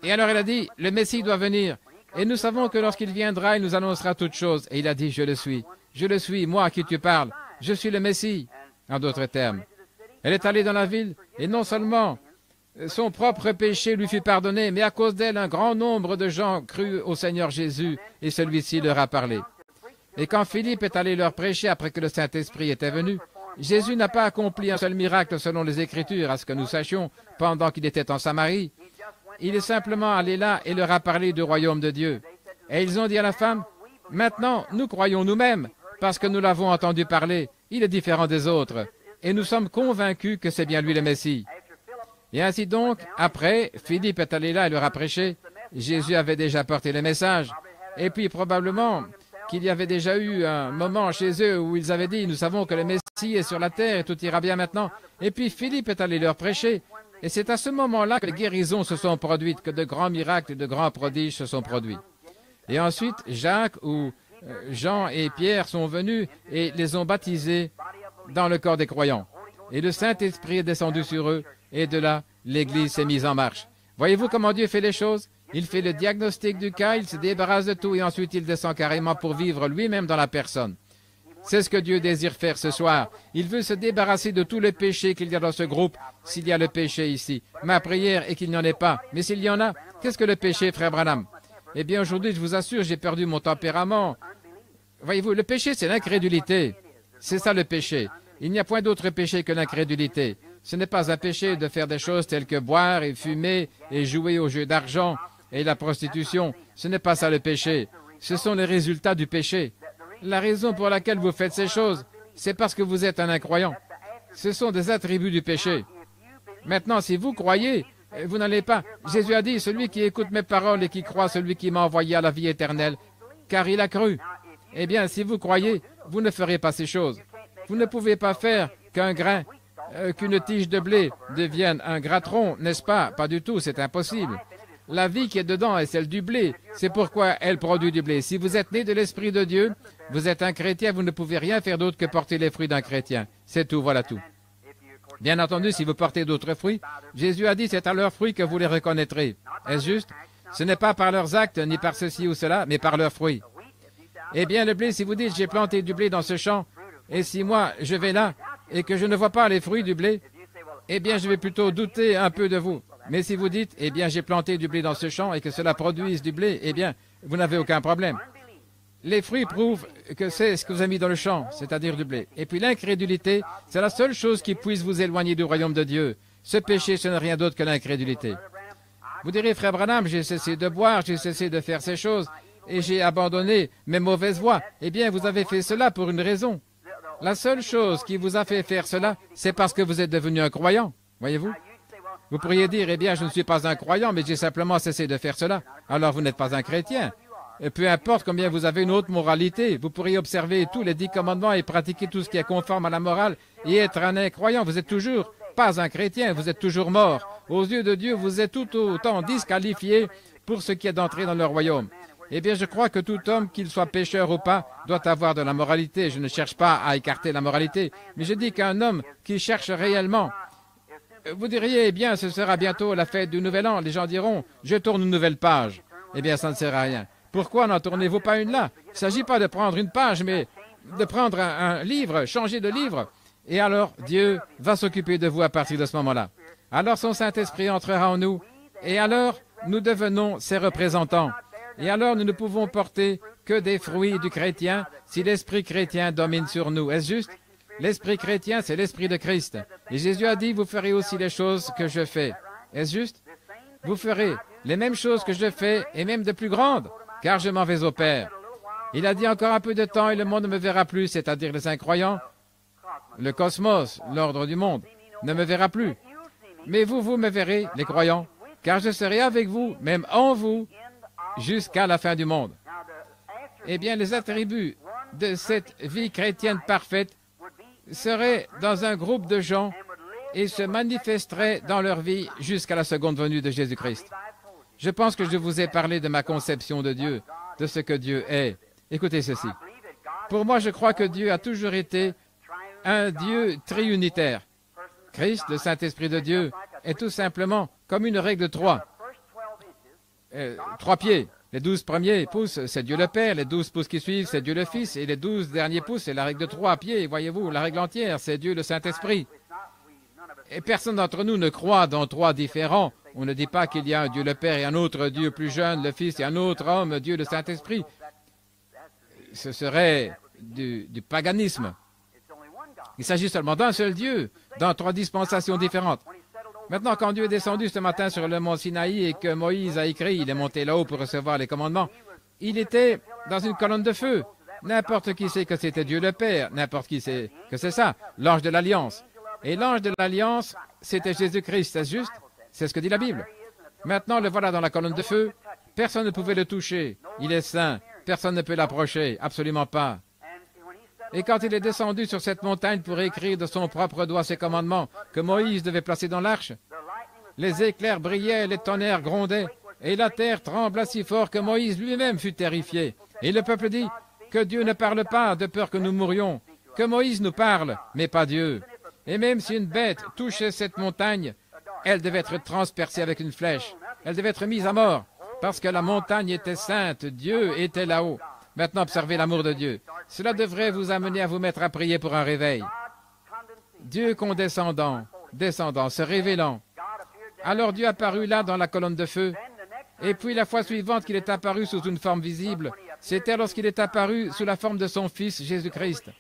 Et alors elle a dit, le Messie doit venir. Et nous savons que lorsqu'il viendra, il nous annoncera toutes choses. Et il a dit, je le suis. Je le suis, moi à qui tu parles. Je suis le Messie. En d'autres termes. Elle est allée dans la ville, et non seulement son propre péché lui fut pardonné, mais à cause d'elle, un grand nombre de gens crurent au Seigneur Jésus, et celui-ci leur a parlé. Et quand Philippe est allé leur prêcher après que le Saint-Esprit était venu, Jésus n'a pas accompli un seul miracle selon les Écritures, à ce que nous sachions, pendant qu'il était en Samarie. Il est simplement allé là et leur a parlé du royaume de Dieu. Et ils ont dit à la femme, « Maintenant, nous croyons nous-mêmes, parce que nous l'avons entendu parler. Il est différent des autres. Et nous sommes convaincus que c'est bien lui le Messie. » Et ainsi donc, après, Philippe est allé là et leur a prêché. Jésus avait déjà porté le message. Et puis probablement qu'il y avait déjà eu un moment chez eux où ils avaient dit, nous savons que le Messie est sur la terre et tout ira bien maintenant. Et puis Philippe est allé leur prêcher. Et c'est à ce moment-là que les guérisons se sont produites, que de grands miracles et de grands prodiges se sont produits. Et ensuite, Jacques ou Jean et Pierre sont venus et les ont baptisés dans le corps des croyants. Et le Saint-Esprit est descendu sur eux. Et de là, l'Église s'est mise en marche. Voyez-vous comment Dieu fait les choses? Il fait le diagnostic du cas, il se débarrasse de tout et ensuite il descend carrément pour vivre lui-même dans la personne. C'est ce que Dieu désire faire ce soir. Il veut se débarrasser de tous les péchés qu'il y a dans ce groupe, s'il y a le péché ici. Ma prière est qu'il n'y en ait pas. Mais s'il y en a, qu'est-ce que le péché, frère Branham? Eh bien, aujourd'hui, je vous assure, j'ai perdu mon tempérament. Voyez-vous, le péché, c'est l'incrédulité. C'est ça le péché. Il n'y a point d'autre péché que l'incrédulité. Ce n'est pas un péché de faire des choses telles que boire et fumer et jouer aux jeux d'argent et la prostitution. Ce n'est pas ça le péché. Ce sont les résultats du péché. La raison pour laquelle vous faites ces choses, c'est parce que vous êtes un incroyant. Ce sont des attributs du péché. Maintenant, si vous croyez, vous n'allez pas. Jésus a dit, celui qui écoute mes paroles et qui croit celui qui m'a envoyé à la vie éternelle, car il a cru. Eh bien, si vous croyez, vous ne ferez pas ces choses. Vous ne pouvez pas faire qu'un grain, qu'une tige de blé devienne un gratron, n'est-ce pas? Pas du tout, c'est impossible. La vie qui est dedans est celle du blé. C'est pourquoi elle produit du blé. Si vous êtes né de l'Esprit de Dieu, vous êtes un chrétien, vous ne pouvez rien faire d'autre que porter les fruits d'un chrétien. C'est tout, voilà tout. Bien entendu, si vous portez d'autres fruits, Jésus a dit, c'est à leurs fruits que vous les reconnaîtrez. Est-ce juste? Ce n'est pas par leurs actes, ni par ceci ou cela, mais par leurs fruits. Eh bien, le blé, si vous dites, j'ai planté du blé dans ce champ, et si moi, je vais là, et que je ne vois pas les fruits du blé, eh bien, je vais plutôt douter un peu de vous. Mais si vous dites, eh bien, j'ai planté du blé dans ce champ, et que cela produise du blé, eh bien, vous n'avez aucun problème. Les fruits prouvent que c'est ce que vous avez mis dans le champ, c'est-à-dire du blé. Et puis l'incrédulité, c'est la seule chose qui puisse vous éloigner du royaume de Dieu. Ce péché, ce n'est rien d'autre que l'incrédulité. Vous direz, frère Branham, j'ai cessé de boire, j'ai cessé de faire ces choses, et j'ai abandonné mes mauvaises voies. Eh bien, vous avez fait cela pour une raison. La seule chose qui vous a fait faire cela, c'est parce que vous êtes devenu un croyant, voyez-vous. Vous pourriez dire, eh bien, je ne suis pas un croyant, mais j'ai simplement cessé de faire cela. Alors vous n'êtes pas un chrétien. Et peu importe combien vous avez une haute moralité, vous pourriez observer tous les 10 commandements et pratiquer tout ce qui est conforme à la morale et être un incroyant. Vous êtes toujours pas un chrétien, vous êtes toujours mort. Aux yeux de Dieu, vous êtes tout autant disqualifié pour ce qui est d'entrer dans le royaume. Eh bien, je crois que tout homme, qu'il soit pécheur ou pas, doit avoir de la moralité. Je ne cherche pas à écarter la moralité, mais je dis qu'un homme qui cherche réellement, vous diriez, eh bien, ce sera bientôt la fête du Nouvel An. Les gens diront, je tourne une nouvelle page. Eh bien, ça ne sert à rien. Pourquoi n'en tournez-vous pas une là? Il ne s'agit pas de prendre une page, mais de prendre un livre, changer de livre. Et alors, Dieu va s'occuper de vous à partir de ce moment-là. Alors, son Saint-Esprit entrera en nous, et alors, nous devenons ses représentants. Et alors, nous ne pouvons porter que des fruits du chrétien si l'esprit chrétien domine sur nous. Est-ce juste? L'esprit chrétien, c'est l'esprit de Christ. Et Jésus a dit, vous ferez aussi les choses que je fais. Est-ce juste? Vous ferez les mêmes choses que je fais, et même de plus grandes, car je m'en vais au Père. Il a dit encore un peu de temps, et le monde ne me verra plus, c'est-à-dire les incroyants. Le cosmos, l'ordre du monde, ne me verra plus. Mais vous me verrez, les croyants, car je serai avec vous, même en vous, jusqu'à la fin du monde. Eh bien, les attributs de cette vie chrétienne parfaite seraient dans un groupe de gens et se manifesteraient dans leur vie jusqu'à la seconde venue de Jésus-Christ. Je pense que je vous ai parlé de ma conception de Dieu, de ce que Dieu est. Écoutez ceci. Pour moi, je crois que Dieu a toujours été un Dieu triunitaire. Christ, le Saint-Esprit de Dieu, est tout simplement comme une règle de 3. 3 pieds. Les 12 premiers pouces, c'est Dieu le Père. Les 12 pouces qui suivent, c'est Dieu le Fils. Et les 12 derniers pouces, c'est la règle de 3 pieds. Voyez-vous, la règle entière, c'est Dieu le Saint-Esprit. Et personne d'entre nous ne croit dans 3 différents. On ne dit pas qu'il y a un Dieu le Père et un autre Dieu plus jeune, le Fils, et un autre homme, Dieu le Saint-Esprit. Ce serait du paganisme. Il s'agit seulement d'un seul Dieu, dans 3 dispensations différentes. Maintenant, quand Dieu est descendu ce matin sur le mont Sinaï et que Moïse a écrit, il est monté là-haut pour recevoir les commandements, il était dans une colonne de feu. N'importe qui sait que c'était Dieu le Père, n'importe qui sait que c'est ça, l'ange de l'Alliance. Et l'ange de l'Alliance, c'était Jésus-Christ, est-ce juste? C'est ce que dit la Bible. Maintenant, le voilà dans la colonne de feu. Personne ne pouvait le toucher. Il est saint. Personne ne peut l'approcher. Absolument pas. Et quand il est descendu sur cette montagne pour écrire de son propre doigt ses commandements que Moïse devait placer dans l'arche, les éclairs brillaient, les tonnerres grondaient, et la terre trembla si fort que Moïse lui-même fut terrifié. Et le peuple dit que Dieu ne parle pas de peur que nous mourions, que Moïse nous parle, mais pas Dieu. Et même si une bête touchait cette montagne, elle devait être transpercée avec une flèche. Elle devait être mise à mort, parce que la montagne était sainte, Dieu était là-haut. Maintenant, observez l'amour de Dieu. Cela devrait vous amener à vous mettre à prier pour un réveil. Dieu condescendant, descendant, se révélant. Alors Dieu apparut là dans la colonne de feu. Et puis la fois suivante qu'il est apparu sous une forme visible, c'était lorsqu'il est apparu sous la forme de son Fils Jésus-Christ.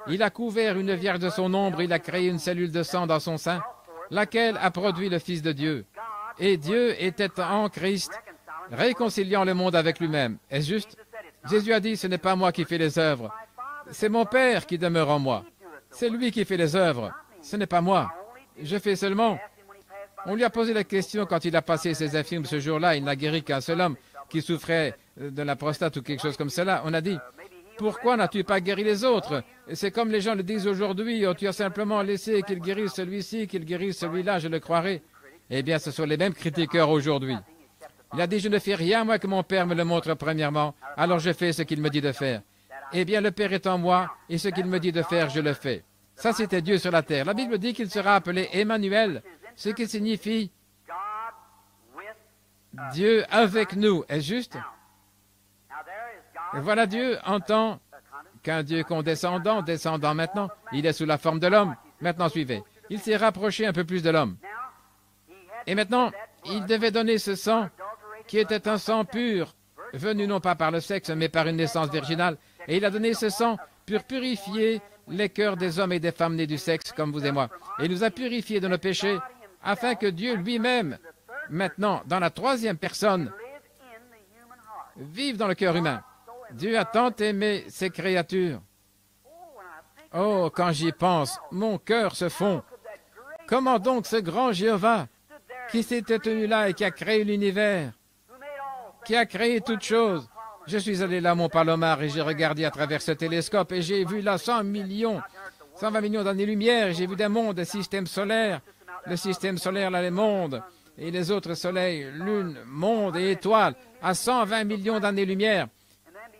Il a couvert une vierge de son ombre, il a créé une cellule de sang dans son sein, laquelle a produit le Fils de Dieu. Et Dieu était en Christ, réconciliant le monde avec lui-même. Est-ce juste? Jésus a dit, ce n'est pas moi qui fais les œuvres, c'est mon Père qui demeure en moi. C'est lui qui fait les œuvres, ce n'est pas moi. Je fais seulement. On lui a posé la question quand il a passé ses infirmes ce jour-là, il n'a guéri qu'un seul homme qui souffrait de la prostate ou quelque chose comme cela. On a dit, pourquoi n'as-tu pas guéri les autres? Et c'est comme les gens le disent aujourd'hui, oh, tu as simplement laissé qu'il guérisse celui-ci, qu'il guérisse celui-là, je le croirais. Eh bien, ce sont les mêmes critiqueurs aujourd'hui. Il a dit, je ne fais rien, moi, que mon Père me le montre premièrement, alors je fais ce qu'il me dit de faire. Eh bien, le Père est en moi, et ce qu'il me dit de faire, je le fais. Ça, c'était Dieu sur la terre. La Bible dit qu'il sera appelé Emmanuel, ce qui signifie Dieu avec nous. Est-ce juste? Et voilà Dieu en tant qu'un Dieu condescendant, descendant maintenant. Il est sous la forme de l'homme. Maintenant, suivez. Il s'est rapproché un peu plus de l'homme. Et maintenant, il devait donner ce sang qui était un sang pur, venu non pas par le sexe, mais par une naissance virginale. Et il a donné ce sang pour purifier les cœurs des hommes et des femmes nés du sexe, comme vous et moi. Et il nous a purifiés de nos péchés, afin que Dieu lui-même, maintenant, dans la 3e personne, vive dans le cœur humain. Dieu a tant aimé ses créatures. Oh, quand j'y pense, mon cœur se fond. Comment donc ce grand Jéhovah qui s'était tenu là et qui a créé l'univers, qui a créé toutes choses. Je suis allé là, mon Palomar, et j'ai regardé à travers ce télescope, et j'ai vu là 120 millions d'années-lumière, et j'ai vu des mondes, des systèmes solaires. Le système solaire, là, les mondes, et les autres soleils, lune, monde et étoiles, à 120 millions d'années-lumière.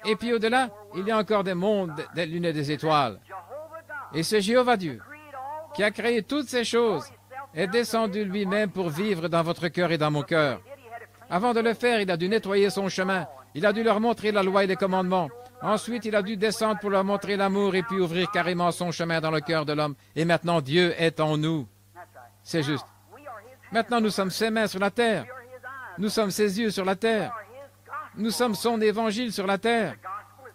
Et puis au-delà, il y a encore des mondes, des lunes et des étoiles. Et ce Jéhovah Dieu, qui a créé toutes ces choses, est descendu lui-même pour vivre dans votre cœur et dans mon cœur. Avant de le faire, il a dû nettoyer son chemin. Il a dû leur montrer la loi et les commandements. Ensuite, il a dû descendre pour leur montrer l'amour et puis ouvrir carrément son chemin dans le cœur de l'homme. Et maintenant, Dieu est en nous. C'est juste. Maintenant, nous sommes ses mains sur la terre. Nous sommes ses yeux sur la terre. Nous sommes son évangile sur la terre.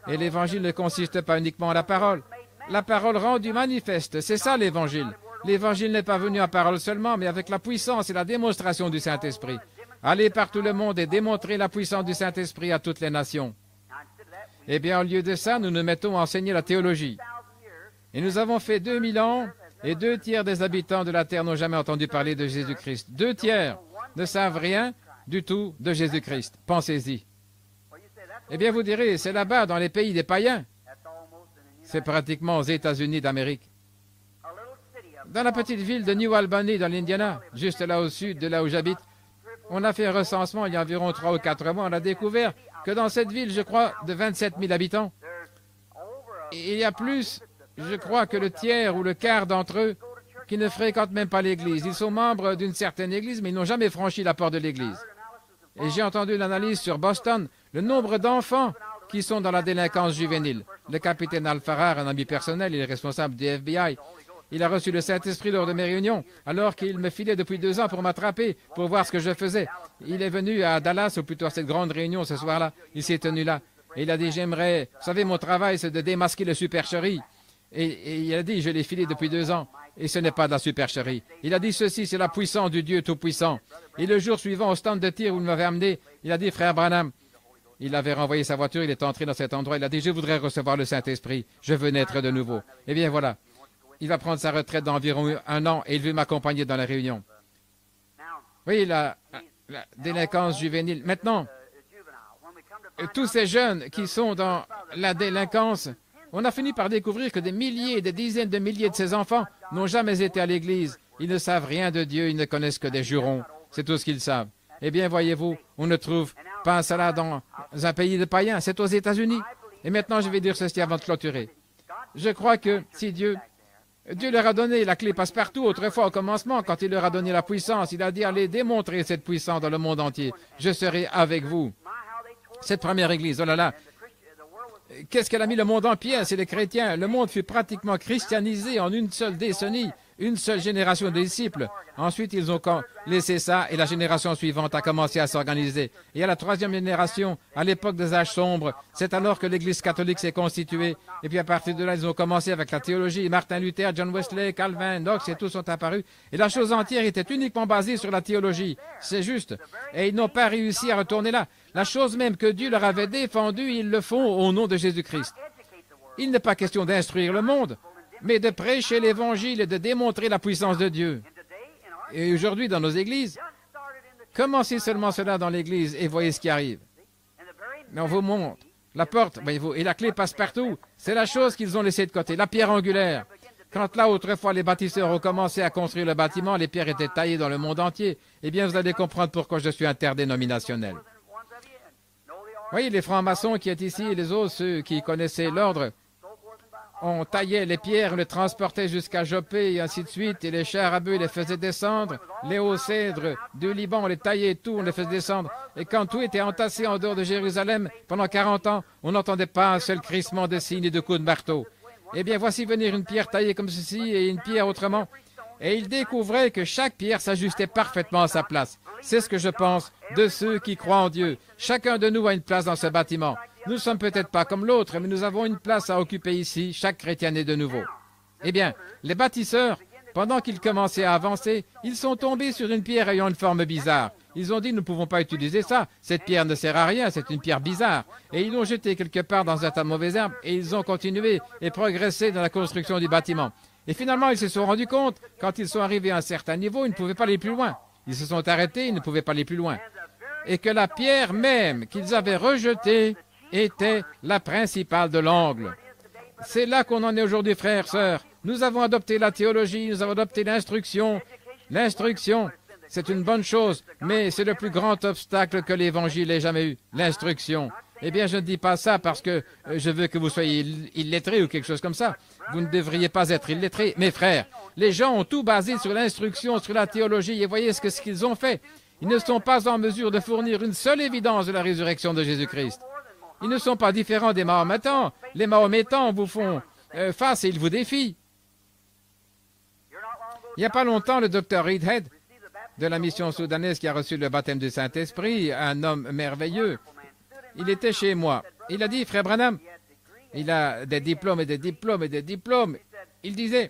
Et l'évangile ne consiste pas uniquement en la parole. La parole rendue manifeste, c'est ça l'évangile. L'évangile n'est pas venu en parole seulement, mais avec la puissance et la démonstration du Saint-Esprit. Allez par tout le monde et démontrez la puissance du Saint-Esprit à toutes les nations. Eh bien, au lieu de ça, nous nous mettons à enseigner la théologie. Et nous avons fait 2000 ans, et 2 tiers des habitants de la terre n'ont jamais entendu parler de Jésus-Christ. 2 tiers ne savent rien du tout de Jésus-Christ. Pensez-y. Eh bien, vous direz, c'est là-bas, dans les pays des païens. C'est pratiquement aux États-Unis d'Amérique. Dans la petite ville de New Albany, dans l'Indiana, juste là au sud de là où j'habite, on a fait un recensement il y a environ 3 ou 4 mois. On a découvert que dans cette ville, je crois, de 27 000 habitants, et il y a plus, je crois, que le tiers ou le quart d'entre eux qui ne fréquentent même pas l'Église. Ils sont membres d'une certaine Église, mais ils n'ont jamais franchi la porte de l'Église. Et j'ai entendu l'analyse sur Boston, le nombre d'enfants qui sont dans la délinquance juvénile. Le capitaine Al-Farrar, un ami personnel, il est responsable du FBI. Il a reçu le Saint-Esprit lors de mes réunions, alors qu'il me filait depuis 2 ans pour m'attraper, pour voir ce que je faisais. Il est venu à Dallas, ou plutôt à cette grande réunion ce soir-là. Il s'est tenu là. Et il a dit, j'aimerais... Vous savez, mon travail, c'est de démasquer le supercherie. Et il a dit, je l'ai filé depuis 2 ans. Et ce n'est pas de la supercherie. Il a dit, ceci, c'est la puissance du Dieu Tout-Puissant. Et le jour suivant, au stand de tir où il m'avait amené, il a dit, frère Branham, il avait renvoyé sa voiture, il est entré dans cet endroit, il a dit, je voudrais recevoir le Saint-Esprit. Je veux naître de nouveau. Eh bien, voilà. Il va prendre sa retraite d'environ 1 an et il veut m'accompagner dans la réunion. Oui, la délinquance juvénile. Maintenant, tous ces jeunes qui sont dans la délinquance, on a fini par découvrir que des milliers, des dizaines de milliers de ces enfants n'ont jamais été à l'Église. Ils ne savent rien de Dieu, ils ne connaissent que des jurons. C'est tout ce qu'ils savent. Eh bien, voyez-vous, on ne trouve pas cela dans un pays de païens, c'est aux États-Unis. Et maintenant, je vais dire ceci avant de clôturer. Je crois que si Dieu leur a donné la clé passe-partout autrefois au commencement, quand il leur a donné la puissance, il a dit, allez démontrer cette puissance dans le monde entier. Je serai avec vous. Cette première église, oh là là, qu'est-ce qu'elle a mis le monde en pièces? C'est les chrétiens. Le monde fut pratiquement christianisé en une seule décennie, une seule génération de disciples. Ensuite, ils ont laissé ça et la génération suivante a commencé à s'organiser. Et à la 3e génération, à l'époque des âges sombres, c'est alors que l'Église catholique s'est constituée. Et puis à partir de là, ils ont commencé avec la théologie. Martin Luther, John Wesley, Calvin, Knox et tous sont apparus. Et la chose entière était uniquement basée sur la théologie. C'est juste. Et ils n'ont pas réussi à retourner là. La chose même que Dieu leur avait défendue, ils le font au nom de Jésus-Christ. Il n'est pas question d'instruire le monde, mais de prêcher l'Évangile et de démontrer la puissance de Dieu. Et aujourd'hui, dans nos églises, commencez seulement cela dans l'église et voyez ce qui arrive. Mais on vous montre la porte, voyez-vous, et la clé passe partout. C'est la chose qu'ils ont laissée de côté, la pierre angulaire. Quand là, autrefois, les bâtisseurs ont commencé à construire le bâtiment, les pierres étaient taillées dans le monde entier. Eh bien, vous allez comprendre pourquoi je suis interdénominationnel. Voyez, les francs-maçons qui étaient ici et les autres, ceux qui connaissaient l'ordre, on taillait les pierres, les transportait jusqu'à Jopé et ainsi de suite, et les chars à bœufs les faisaient descendre, les hauts cèdres du Liban, on les taillait et tout, on les faisait descendre. Et quand tout était entassé en dehors de Jérusalem, pendant 40 ans, on n'entendait pas un seul crissement de cygne et de coups de marteau. Eh bien, voici venir une pierre taillée comme ceci et une pierre autrement. Et ils découvraient que chaque pierre s'ajustait parfaitement à sa place. C'est ce que je pense de ceux qui croient en Dieu. Chacun de nous a une place dans ce bâtiment. Nous ne sommes peut-être pas comme l'autre, mais nous avons une place à occuper ici. Chaque chrétien est de nouveau. Eh bien, les bâtisseurs, pendant qu'ils commençaient à avancer, ils sont tombés sur une pierre ayant une forme bizarre. Ils ont dit, nous ne pouvons pas utiliser ça. Cette pierre ne sert à rien, c'est une pierre bizarre. Et ils l'ont jetée quelque part dans un tas de mauvaises herbes et ils ont continué et progressé dans la construction du bâtiment. Et finalement, ils se sont rendus compte, quand ils sont arrivés à un certain niveau, ils ne pouvaient pas aller plus loin. Ils se sont arrêtés, ils ne pouvaient pas aller plus loin. Et que la pierre même qu'ils avaient rejetée était la principale de l'angle. C'est là qu'on en est aujourd'hui, frères, sœurs. Nous avons adopté la théologie, nous avons adopté l'instruction. L'instruction, c'est une bonne chose, mais c'est le plus grand obstacle que l'Évangile ait jamais eu, l'instruction. Eh bien, je ne dis pas ça parce que je veux que vous soyez illettrés ou quelque chose comme ça. Vous ne devriez pas être illettrés. Mes frères, les gens ont tout basé sur l'instruction, sur la théologie, et voyez ce qu'ils ont fait. Ils ne sont pas en mesure de fournir une seule évidence de la résurrection de Jésus-Christ. Ils ne sont pas différents des Mahométans. Les Mahométans vous font face et ils vous défient. Il n'y a pas longtemps, le docteur Reedhead, de la mission soudanaise qui a reçu le baptême du Saint-Esprit, un homme merveilleux, il était chez moi. Il a dit, frère Branham, il a des diplômes et des diplômes et des diplômes. Il disait,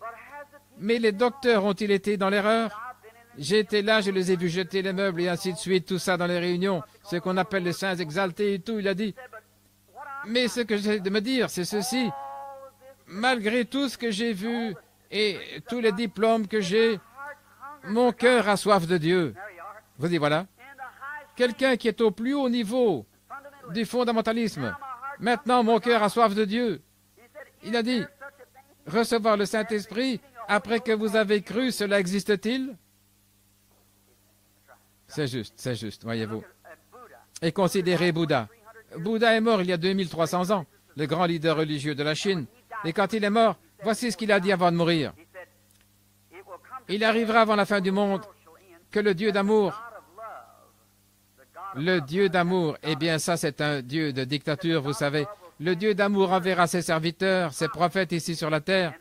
mais les docteurs ont-ils été dans l'erreur? J'étais là, je les ai vus jeter les meubles et ainsi de suite, tout ça dans les réunions, ce qu'on appelle les saints exaltés et tout. Il a dit, mais ce que j'ai de me dire, c'est ceci. Malgré tout ce que j'ai vu et tous les diplômes que j'ai, mon cœur a soif de Dieu. Vous y voilà. Quelqu'un qui est au plus haut niveau du fondamentalisme. Maintenant, mon cœur a soif de Dieu. Il a dit, recevoir le Saint-Esprit après que vous avez cru, cela existe-t-il? C'est juste, voyez-vous. Et considérez Bouddha. Bouddha est mort il y a 2300 ans, le grand leader religieux de la Chine. Et quand il est mort, voici ce qu'il a dit avant de mourir. Il arrivera avant la fin du monde que le Dieu d'amour, eh bien ça c'est un Dieu de dictature, vous savez. Le Dieu d'amour enverra ses serviteurs, ses prophètes ici sur la terre,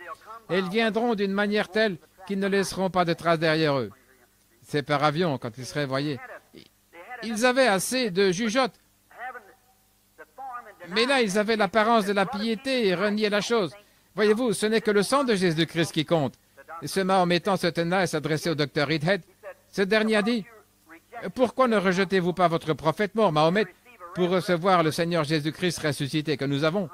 et ils viendront d'une manière telle qu'ils ne laisseront pas de traces derrière eux. C'est par avion, quand ils seraient, voyez. Ils avaient assez de jugeotes. Mais là, ils avaient l'apparence de la piété et reniaient la chose. Voyez-vous, ce n'est que le sang de Jésus-Christ qui compte. Et ce Mahométan se tenait et s'adressait au docteur Reedhead. Ce dernier a dit, « Pourquoi ne rejetez-vous pas votre prophète mort, Mahomet, pour recevoir le Seigneur Jésus-Christ ressuscité que nous avons ?»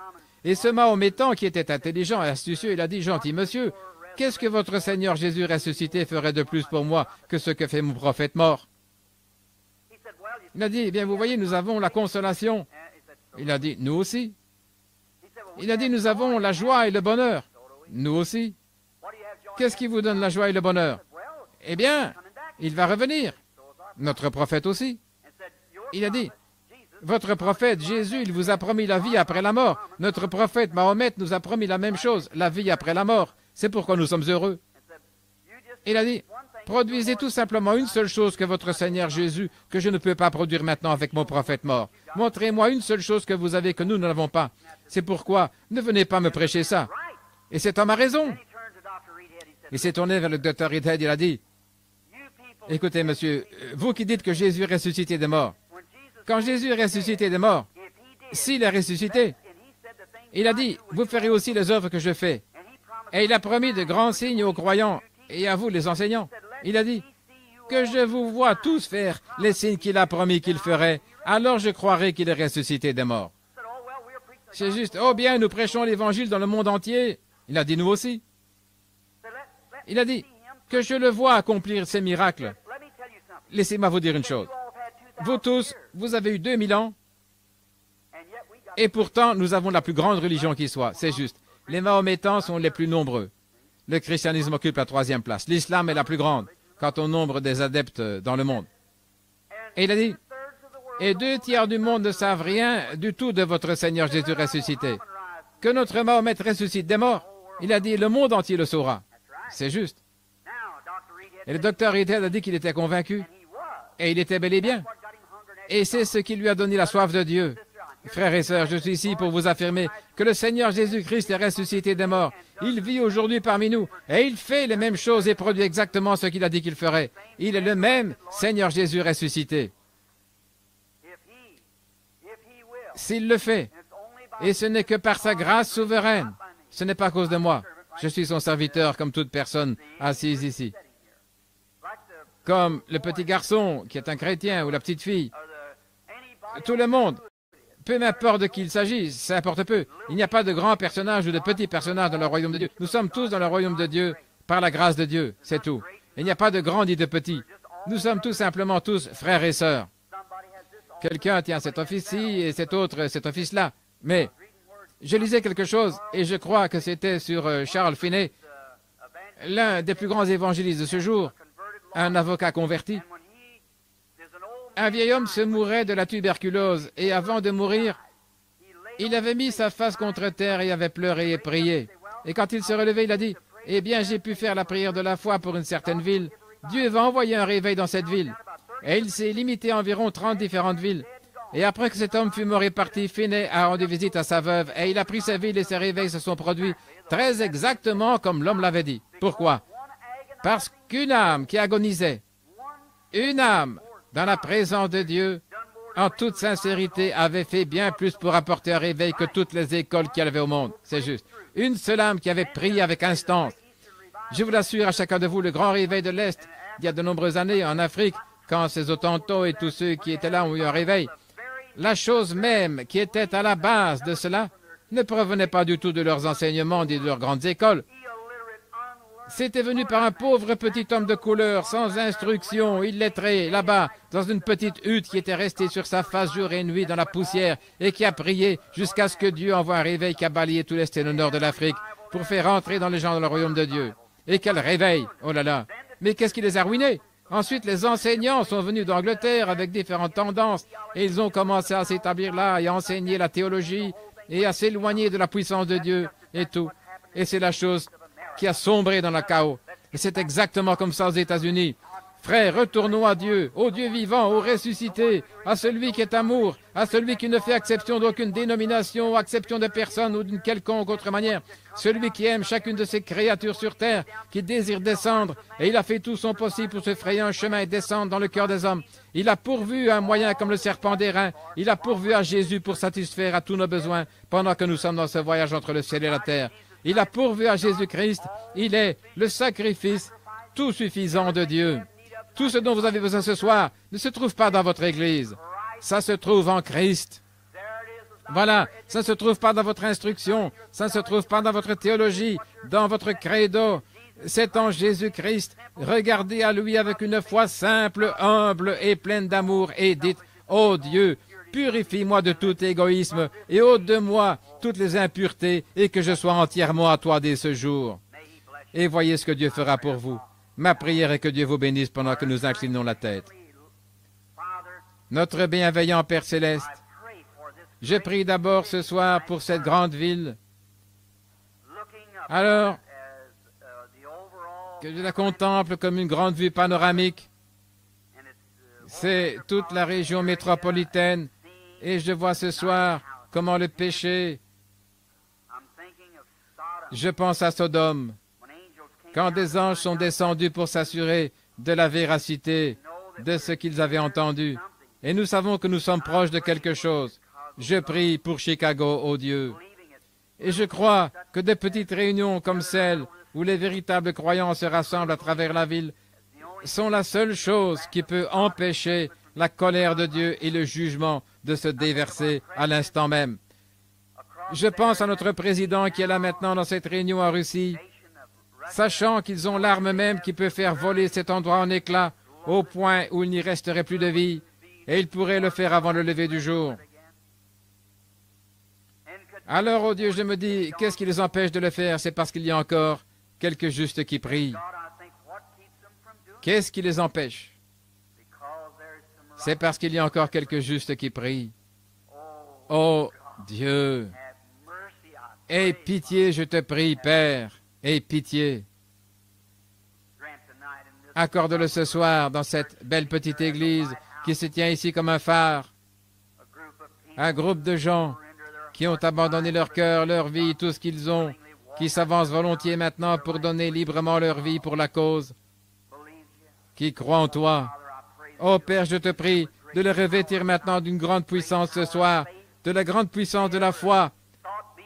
Et ce Mahométan, qui était intelligent et astucieux, il a dit, « Gentil monsieur, qu'est-ce que votre Seigneur Jésus ressuscité ferait de plus pour moi que ce que fait mon prophète mort ?» Il a dit, « Eh bien, vous voyez, nous avons la consolation. » Il a dit, « Nous aussi. » Il a dit, « Nous avons la joie et le bonheur. » Nous aussi. Qu'est-ce qui vous donne la joie et le bonheur? Eh bien, il va revenir. Notre prophète aussi. Il a dit, votre prophète Jésus, il vous a promis la vie après la mort. Notre prophète Mahomet nous a promis la même chose, la vie après la mort. C'est pourquoi nous sommes heureux. Il a dit, produisez tout simplement une seule chose que votre Seigneur Jésus, que je ne peux pas produire maintenant avec mon prophète mort. Montrez-moi une seule chose que vous avez que nous n'avons pas. C'est pourquoi ne venez pas me prêcher ça. Et cet homme a raison. Il s'est tourné vers le docteur Reedhead, il a dit, écoutez, monsieur, vous qui dites que Jésus est ressuscité des morts, quand Jésus est ressuscité des morts, s'il est ressuscité, il a dit, vous ferez aussi les œuvres que je fais. Et il a promis de grands signes aux croyants et à vous, les enseignants. Il a dit, que je vous vois tous faire les signes qu'il a promis qu'il ferait, alors je croirai qu'il est ressuscité des morts. C'est juste, oh bien, nous prêchons l'Évangile dans le monde entier. Il a dit, nous aussi. Il a dit, que je le vois accomplir ces miracles. Laissez-moi vous dire une chose. Vous tous, vous avez eu 2000 ans, et pourtant, nous avons la plus grande religion qui soit. C'est juste. Les Mahométans sont les plus nombreux. Le christianisme occupe la 3e place. L'islam est la plus grande, quant au nombre des adeptes dans le monde. Et il a dit, et 2/3 du monde ne savent rien du tout de votre Seigneur Jésus ressuscité. Que notre Mahomet ressuscite des morts, il a dit, le monde entier le saura. C'est juste. Et le docteur Reedhead a dit qu'il était convaincu. Et il était bel et bien. Et c'est ce qui lui a donné la soif de Dieu. Frères et sœurs, je suis ici pour vous affirmer que le Seigneur Jésus-Christ est ressuscité des morts. Il vit aujourd'hui parmi nous. Et il fait les mêmes choses et produit exactement ce qu'il a dit qu'il ferait. Il est le même Seigneur Jésus ressuscité. S'il le fait, et ce n'est que par sa grâce souveraine, ce n'est pas à cause de moi. Je suis son serviteur comme toute personne assise ici. Comme le petit garçon qui est un chrétien ou la petite fille. Tout le monde, peu m'importe de qui il s'agit, ça importe peu. Il n'y a pas de grands personnages ou de petits personnages dans le royaume de Dieu. Nous sommes tous dans le royaume de Dieu par la grâce de Dieu, c'est tout. Il n'y a pas de grands ni de petits. Nous sommes tout simplement tous frères et sœurs. Quelqu'un tient cet office-ci et cet autre cet office-là. Mais je lisais quelque chose et je crois que c'était sur Charles Finney, l'un des plus grands évangélistes de ce jour, un avocat converti. Un vieil homme se mourait de la tuberculose et avant de mourir, il avait mis sa face contre terre et avait pleuré et prié. Et quand il se relevait, il a dit, « Eh bien, j'ai pu faire la prière de la foi pour une certaine ville. Dieu va envoyer un réveil dans cette ville. » Et il s'est limité à environ 30 différentes villes. Et après que cet homme fut mort et parti, Finney a rendu visite à sa veuve et il a pris sa ville et ses réveils se sont produits très exactement comme l'homme l'avait dit. Pourquoi? Parce qu'une âme qui agonisait, une âme dans la présence de Dieu, en toute sincérité, avait fait bien plus pour apporter un réveil que toutes les écoles qu'il y avait au monde. C'est juste. Une seule âme qui avait prié avec instance. Je vous l'assure à chacun de vous, le grand réveil de l'Est, il y a de nombreuses années en Afrique, quand ces Otantos et tous ceux qui étaient là ont eu un réveil, la chose même qui était à la base de cela ne provenait pas du tout de leurs enseignements ni de leurs grandes écoles. C'était venu par un pauvre petit homme de couleur, sans instruction, illettré, là-bas, dans une petite hutte qui était restée sur sa face jour et nuit dans la poussière et qui a prié jusqu'à ce que Dieu envoie un réveil qui a balayé tout l'Est et le Nord de l'Afrique pour faire entrer dans les gens dans le royaume de Dieu. Et quel réveil! Oh là là! Mais qu'est-ce qui les a ruinés? Ensuite, les enseignants sont venus d'Angleterre avec différentes tendances et ils ont commencé à s'établir là et à enseigner la théologie et à s'éloigner de la puissance de Dieu et tout. Et c'est la chose qui a sombré dans le chaos. Et c'est exactement comme ça aux États-Unis. Frères, retournons à Dieu, au Dieu vivant, au ressuscité, à celui qui est amour, à celui qui ne fait exception d'aucune dénomination, exception de personne ou d'une quelconque autre manière, celui qui aime chacune de ses créatures sur terre, qui désire descendre, et il a fait tout son possible pour se frayer un chemin et descendre dans le cœur des hommes. Il a pourvu un moyen comme le serpent d'airain, il a pourvu à Jésus pour satisfaire à tous nos besoins pendant que nous sommes dans ce voyage entre le ciel et la terre. Il a pourvu à Jésus-Christ, il est le sacrifice tout suffisant de Dieu. Tout ce dont vous avez besoin ce soir ne se trouve pas dans votre Église. Ça se trouve en Christ. Voilà, ça ne se trouve pas dans votre instruction, ça ne se trouve pas dans votre théologie, dans votre credo. C'est en Jésus-Christ. Regardez à lui avec une foi simple, humble et pleine d'amour et dites, « Ô Dieu, purifie-moi de tout égoïsme et ôte de moi toutes les impuretés et que je sois entièrement à toi dès ce jour. » Et voyez ce que Dieu fera pour vous. Ma prière est que Dieu vous bénisse pendant que nous inclinons la tête. Notre bienveillant Père Céleste, je prie d'abord ce soir pour cette grande ville, alors que je la contemple comme une grande vue panoramique. C'est toute la région métropolitaine et je vois ce soir comment le péché, je pense à Sodome, quand des anges sont descendus pour s'assurer de la véracité de ce qu'ils avaient entendu. Et nous savons que nous sommes proches de quelque chose. Je prie pour Chicago, ô Dieu. Et je crois que de petites réunions comme celle où les véritables croyants se rassemblent à travers la ville sont la seule chose qui peut empêcher la colère de Dieu et le jugement de se déverser à l'instant même. Je pense à notre président qui est là maintenant dans cette réunion en Russie, sachant qu'ils ont l'arme même qui peut faire voler cet endroit en éclats au point où il n'y resterait plus de vie, et ils pourraient le faire avant le lever du jour. Alors, ô Dieu, je me dis, qu'est-ce qui les empêche de le faire? C'est parce qu'il y a encore quelques justes qui prient. Qu'est-ce qui les empêche? C'est parce qu'il y a encore quelques justes qui prient. Oh Dieu, aie pitié, je te prie, Père, aie pitié. Accorde-le ce soir dans cette belle petite église qui se tient ici comme un phare. Un groupe de gens qui ont abandonné leur cœur, leur vie, tout ce qu'ils ont, qui s'avancent volontiers maintenant pour donner librement leur vie pour la cause, qui croient en toi. Ô Père, je te prie de les revêtir maintenant d'une grande puissance ce soir, de la grande puissance de la foi,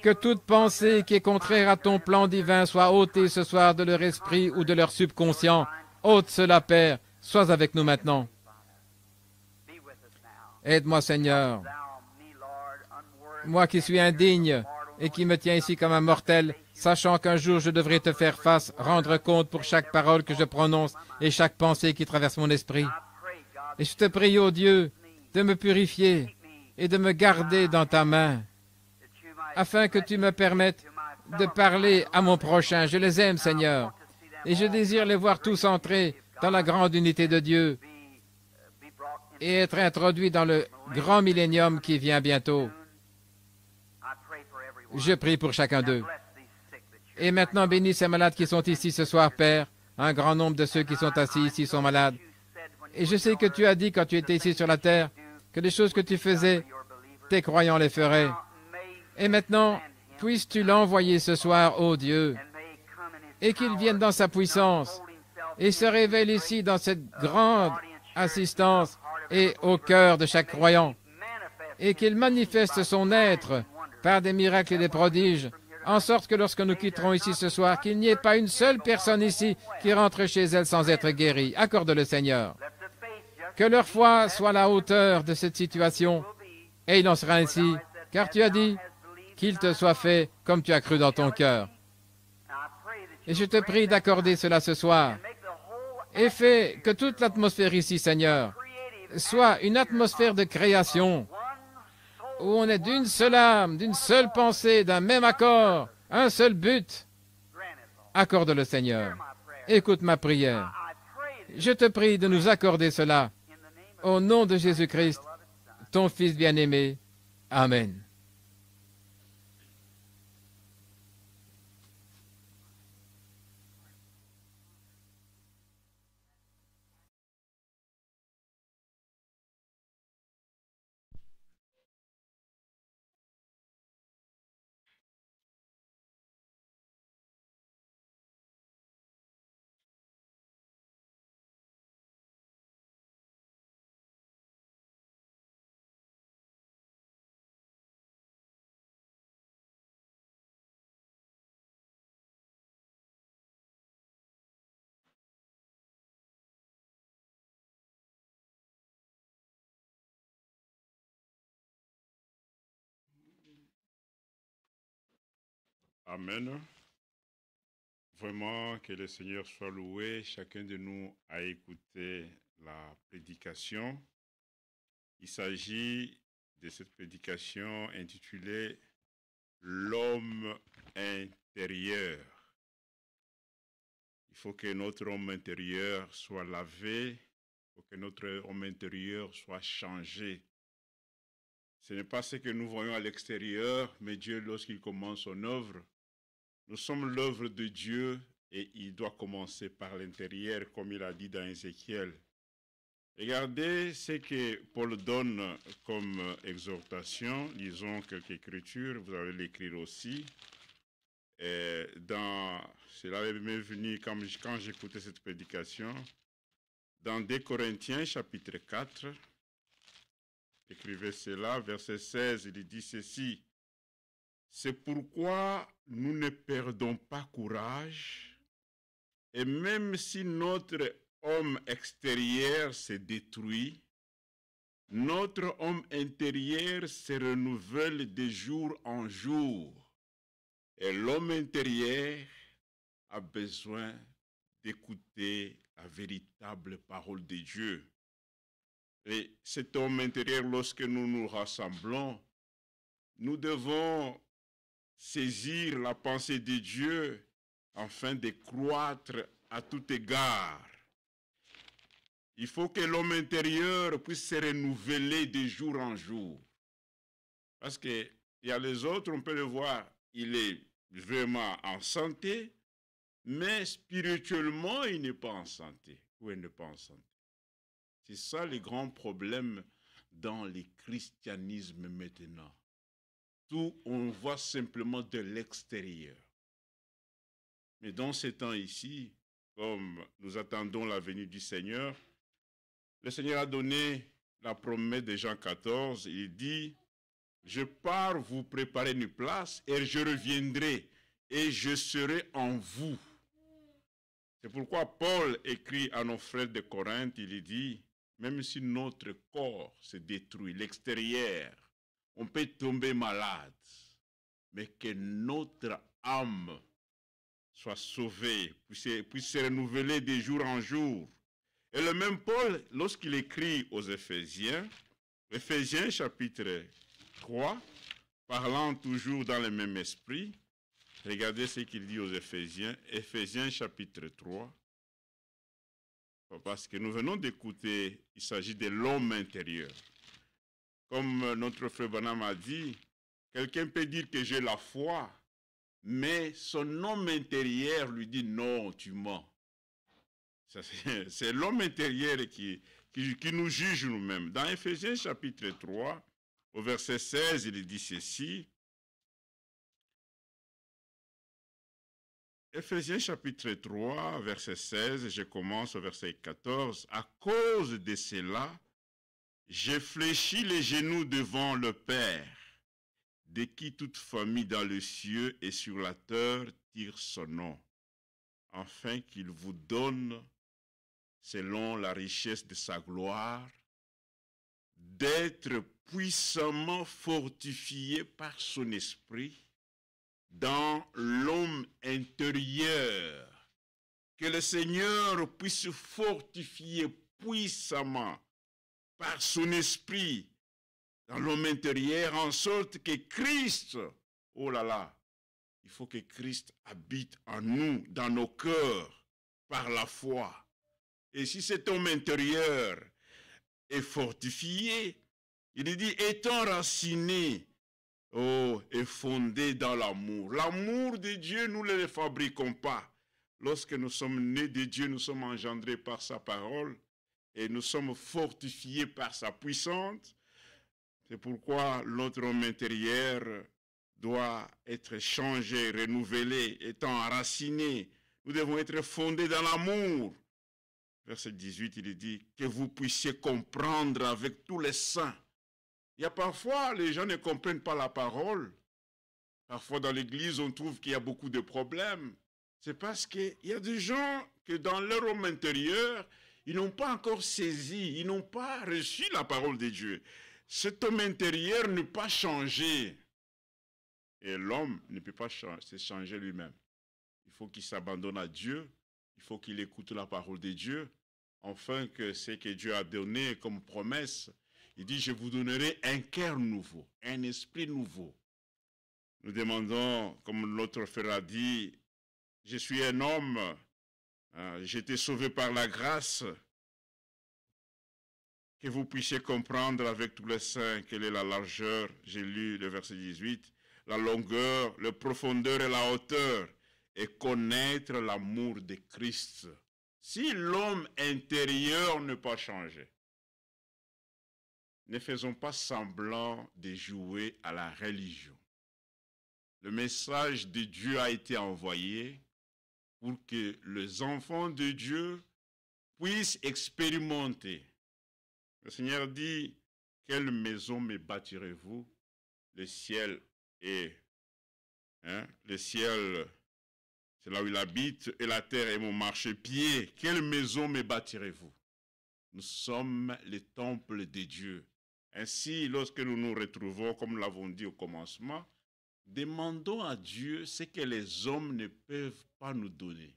que toute pensée qui est contraire à ton plan divin soit ôtée ce soir de leur esprit ou de leur subconscient. Ôte cela, Père, sois avec nous maintenant. Aide-moi, Seigneur, moi qui suis indigne et qui me tiens ici comme un mortel, sachant qu'un jour je devrais te faire face, rendre compte pour chaque parole que je prononce et chaque pensée qui traverse mon esprit. Et je te prie, ô Dieu, de me purifier et de me garder dans ta main, afin que tu me permettes de parler à mon prochain. Je les aime, Seigneur, et je désire les voir tous entrer dans la grande unité de Dieu et être introduits dans le grand millénium qui vient bientôt. Je prie pour chacun d'eux. Et maintenant, bénis ces malades qui sont ici ce soir, Père. Un grand nombre de ceux qui sont assis ici sont malades. Et je sais que tu as dit, quand tu étais ici sur la terre, que les choses que tu faisais, tes croyants les feraient. Et maintenant, puisses-tu l'envoyer ce soir, ô Dieu, et qu'il vienne dans sa puissance et se révèle ici dans cette grande assistance et au cœur de chaque croyant, et qu'il manifeste son être par des miracles et des prodiges, en sorte que lorsque nous quitterons ici ce soir, qu'il n'y ait pas une seule personne ici qui rentre chez elle sans être guérie. Accorde-le, Seigneur. Que leur foi soit à la hauteur de cette situation, et il en sera ainsi, car tu as dit qu'il te soit fait comme tu as cru dans ton cœur. Et je te prie d'accorder cela ce soir, et fais que toute l'atmosphère ici, Seigneur, soit une atmosphère de création, où on est d'une seule âme, d'une seule pensée, d'un même accord, un seul but. Accorde-le, Seigneur. Écoute ma prière. Je te prie de nous accorder cela. Au nom de Jésus-Christ, ton Fils bien-aimé. Amen. Amen. Vraiment, que le Seigneur soit loué. Chacun de nous a écouté la prédication. Il s'agit de cette prédication intitulée « L'homme intérieur ». Il faut que notre homme intérieur soit lavé, il faut que notre homme intérieur soit changé. Ce n'est pas ce que nous voyons à l'extérieur, mais Dieu, lorsqu'il commence son œuvre, nous sommes l'œuvre de Dieu et il doit commencer par l'intérieur, comme il a dit dans Ézéchiel. Regardez ce que Paul donne comme exhortation. Lisons quelques écritures, vous allez l'écrire aussi. Cela m'est venu quand j'écoutais cette prédication. Dans 2 Corinthiens, chapitre 4, écrivez cela, verset 16, il dit ceci. C'est pourquoi nous ne perdons pas courage, et même si notre homme extérieur se détruit, notre homme intérieur se renouvelle de jour en jour. Et l'homme intérieur a besoin d'écouter la véritable parole de Dieu. Et cet homme intérieur, lorsque nous nous rassemblons, nous devons saisir la pensée de Dieu afin de croître à tout égard. Il faut que l'homme intérieur puisse se renouveler de jour en jour. Parce qu'il y a les autres, on peut le voir, il est vraiment en santé, mais spirituellement, il n'est pas en santé. Ou il n'est pas en santé. C'est ça le grand problème dans le christianisme maintenant. Tout, on voit simplement de l'extérieur. Mais dans ces temps ici, comme nous attendons la venue du Seigneur, le Seigneur a donné la promesse de Jean 14. Il dit, « Je pars vous préparer une place et je reviendrai et je serai en vous. » C'est pourquoi Paul écrit à nos frères de Corinthe, il dit, même si notre corps se détruit, l'extérieur, on peut tomber malade, mais que notre âme soit sauvée, puisse se renouveler de jour en jour. Et le même Paul, lorsqu'il écrit aux Éphésiens, Éphésiens chapitre 3, parlant toujours dans le même esprit, regardez ce qu'il dit aux Éphésiens, Éphésiens chapitre 3, parce que nous venons d'écouter, il s'agit de l'homme intérieur. Comme notre frère Branham a dit, quelqu'un peut dire que j'ai la foi, mais son homme intérieur lui dit non, tu mens. C'est l'homme intérieur qui nous juge nous-mêmes. Dans Éphésiens chapitre 3, au verset 16, il dit ceci. Éphésiens chapitre 3, verset 16, je commence au verset 14. À cause de cela, j'ai fléchi les genoux devant le Père, de qui toute famille dans le ciel et sur la terre tire son nom, afin qu'il vous donne, selon la richesse de sa gloire, d'être puissamment fortifié par son esprit dans l'homme intérieur, que le Seigneur puisse fortifier puissamment par son esprit dans l'homme intérieur, en sorte que Christ, oh là là, il faut que Christ habite en nous, dans nos cœurs, par la foi. Et si cet homme intérieur est fortifié, il dit, étant raciné, oh, et fondé dans l'amour. L'amour de Dieu, nous ne le fabriquons pas. Lorsque nous sommes nés de Dieu, nous sommes engendrés par sa parole et nous sommes fortifiés par sa puissance. C'est pourquoi notre homme intérieur doit être changé, renouvelé, étant enraciné. Nous devons être fondés dans l'amour. Verset 18, il dit que vous puissiez comprendre avec tous les saints. Il y a parfois, les gens ne comprennent pas la parole. Parfois dans l'église, on trouve qu'il y a beaucoup de problèmes. C'est parce qu'il y a des gens que dans leur homme intérieur, ils n'ont pas encore saisi, ils n'ont pas reçu la parole de Dieu. Cet homme intérieur n'est pas changé. Et l'homme ne peut pas se changer lui-même. Il faut qu'il s'abandonne à Dieu. Il faut qu'il écoute la parole de Dieu. Enfin que ce que Dieu a donné comme promesse, il dit, je vous donnerai un cœur nouveau, un esprit nouveau. Nous demandons, comme l'autre frère a dit, je suis un homme, j'ai été sauvé par la grâce, que vous puissiez comprendre avec tous les saints quelle est la largeur, j'ai lu le verset 18, la longueur, la profondeur et la hauteur, et connaître l'amour de Christ. Si l'homme intérieur n'est pas changé, ne faisons pas semblant de jouer à la religion. Le message de Dieu a été envoyé pour que les enfants de Dieu puissent expérimenter. Le Seigneur dit, quelle maison me bâtirez-vous? Le ciel est, le ciel, c'est là où il habite, et la terre est mon marchepied. Quelle maison me bâtirez-vous? Nous sommes le temple de Dieu. Ainsi, lorsque nous nous retrouvons, comme nous l'avons dit au commencement, demandons à Dieu ce que les hommes ne peuvent pas nous donner.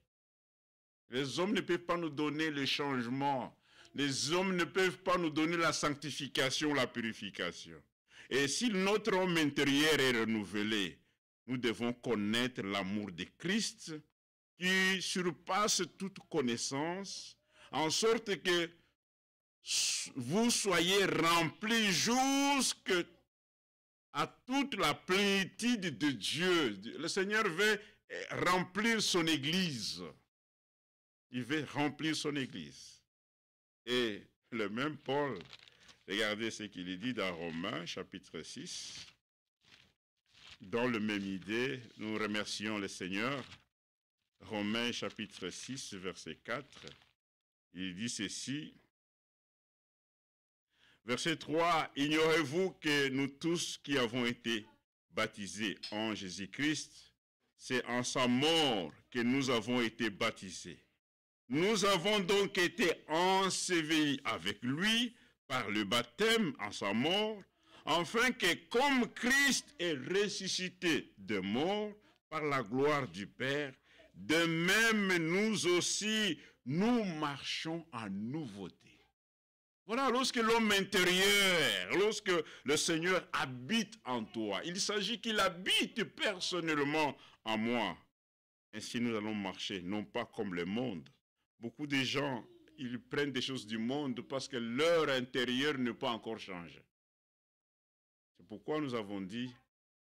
Les hommes ne peuvent pas nous donner le changement. Les hommes ne peuvent pas nous donner la sanctification, la purification. Et si notre homme intérieur est renouvelé, nous devons connaître l'amour de Christ qui surpasse toute connaissance, en sorte que vous soyez remplis jusqu'à toute la plénitude de Dieu. Le Seigneur veut remplir son Église. Il veut remplir son Église. Et le même Paul, regardez ce qu'il dit dans Romains, chapitre 6. Dans la même idée, nous remercions le Seigneur. Romains, chapitre 6, verset 4. Il dit ceci. Verset 3, ignorez-vous que nous tous qui avons été baptisés en Jésus-Christ, c'est en sa mort que nous avons été baptisés. Nous avons donc été ensevelis avec lui par le baptême en sa mort, afin que comme Christ est ressuscité de mort par la gloire du Père, de même nous aussi, nous marchons en nouveauté. Voilà, lorsque l'homme intérieur, lorsque le Seigneur habite en toi, il s'agit qu'il habite personnellement en moi. Ainsi nous allons marcher, non pas comme le monde. Beaucoup de gens, ils prennent des choses du monde parce que leur intérieur n'est pas encore changé. C'est pourquoi nous avons dit,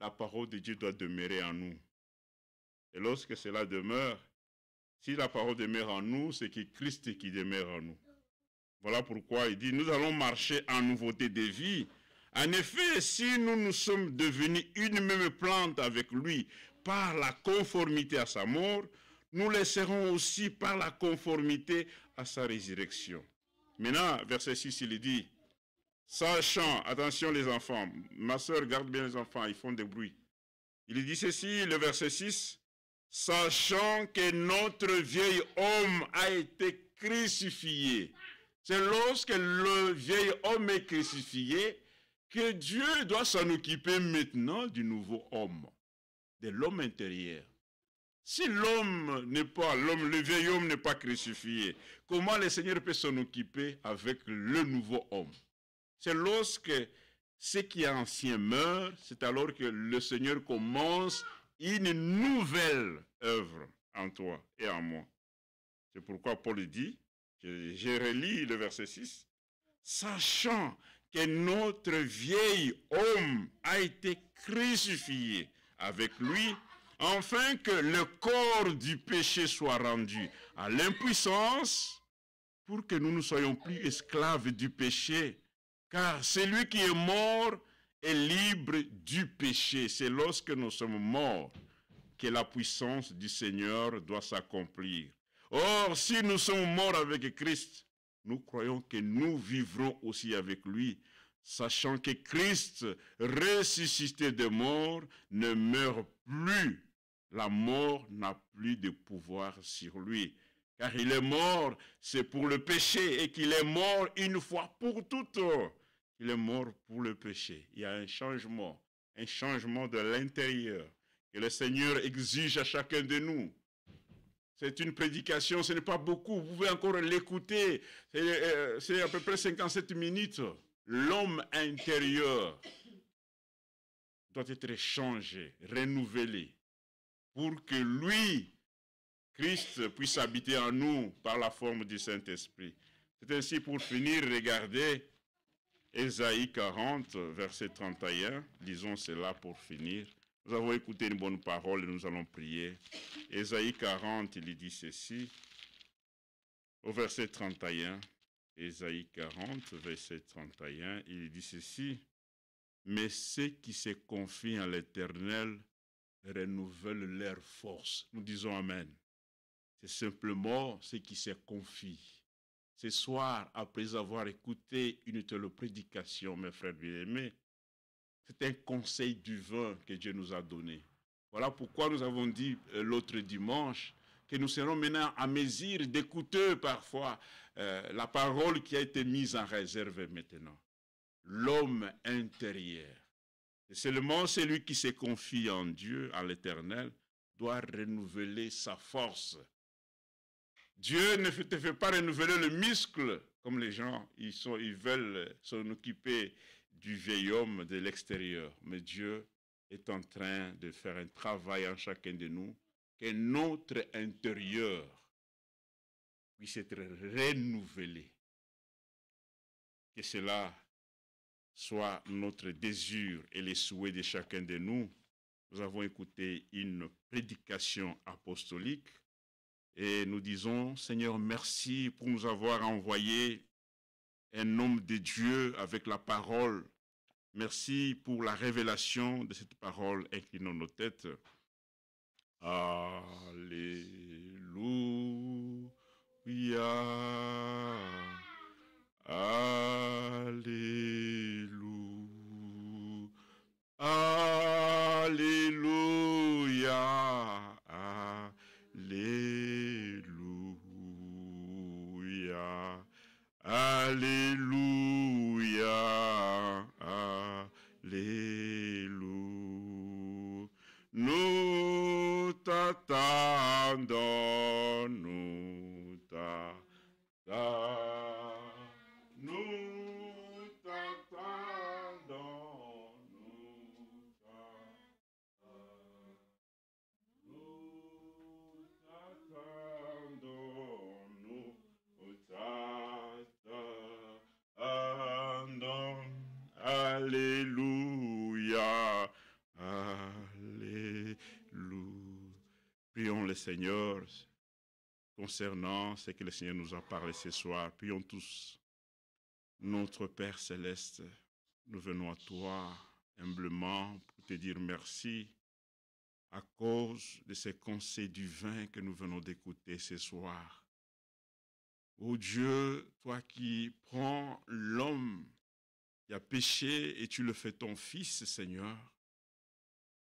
la parole de Dieu doit demeurer en nous. Et lorsque cela demeure, si la parole demeure en nous, c'est que Christ qui demeure en nous. Voilà pourquoi il dit, nous allons marcher en nouveauté de vie. En effet, si nous nous sommes devenus une même plante avec lui par la conformité à sa mort, nous le serons aussi par la conformité à sa résurrection. Maintenant, verset 6, il dit, sachant, attention les enfants, ma soeur garde bien les enfants, ils font des bruits. Il dit ceci, le verset 6, sachant que notre vieil homme a été crucifié. C'est lorsque le vieil homme est crucifié que Dieu doit s'en occuper maintenant du nouveau homme, de l'homme intérieur. Si l'homme n'est pas, le vieil homme n'est pas crucifié, comment le Seigneur peut s'en occuper avec le nouveau homme? C'est lorsque ce qui est ancien meurt, c'est alors que le Seigneur commence une nouvelle œuvre en toi et en moi. C'est pourquoi Paul dit, je relis le verset 6, sachant que notre vieil homme a été crucifié avec lui, afin que le corps du péché soit rendu à l'impuissance, pour que nous ne soyons plus esclaves du péché, car celui qui est mort est libre du péché. C'est lorsque nous sommes morts que la puissance du Seigneur doit s'accomplir. Or, si nous sommes morts avec Christ, nous croyons que nous vivrons aussi avec lui, sachant que Christ, ressuscité des morts, ne meurt plus. La mort n'a plus de pouvoir sur lui. Car il est mort, c'est pour le péché, et qu'il est mort une fois pour toutes. Il est mort pour le péché. Il y a un changement de l'intérieur, que le Seigneur exige à chacun de nous. C'est une prédication, ce n'est pas beaucoup, vous pouvez encore l'écouter. C'est à peu près 57 minutes. L'homme intérieur doit être changé, renouvelé, pour que lui, Christ, puisse habiter en nous par la forme du Saint-Esprit. C'est ainsi, pour finir, regardez Ésaïe 40, verset 31. Lisons cela pour finir. Nous avons écouté une bonne parole et nous allons prier. Ésaïe 40, il dit ceci, au verset 31. Ésaïe 40, verset 31, il dit ceci, « Mais ceux qui se confient à l'Éternel renouvellent leur force. » Nous disons Amen. C'est simplement ceux qui se confient. Ce soir, après avoir écouté une telle prédication, mes frères bien-aimés, c'est un conseil divin que Dieu nous a donné. Voilà pourquoi nous avons dit l'autre dimanche que nous serons maintenant à mesure d'écouter parfois la parole qui a été mise en réserve maintenant. L'homme intérieur. Et seulement celui qui se confie en Dieu, en l'Éternel, doit renouveler sa force. Dieu ne te fait pas renouveler le muscle, comme les gens, ils veulent s'en occuper du vieil homme de l'extérieur. Mais Dieu est en train de faire un travail en chacun de nous, que notre intérieur puisse être renouvelé. Que cela soit notre désir et les souhaits de chacun de nous. Nous avons écouté une prédication apostolique et nous disons, Seigneur, merci pour nous avoir envoyé un homme de Dieu avec la parole. Merci pour la révélation de cette parole. Inclinons nos têtes. Alléluia. Alléluia. Alléluia. Alléluia. Alléluia. Alléluia. Nous Seigneur, concernant ce que le Seigneur nous a parlé ce soir. Prions tous. Notre Père céleste, nous venons à toi humblement pour te dire merci à cause de ces conseils divins que nous venons d'écouter ce soir. Ô Dieu, toi qui prends l'homme qui a péché et tu le fais ton fils, Seigneur.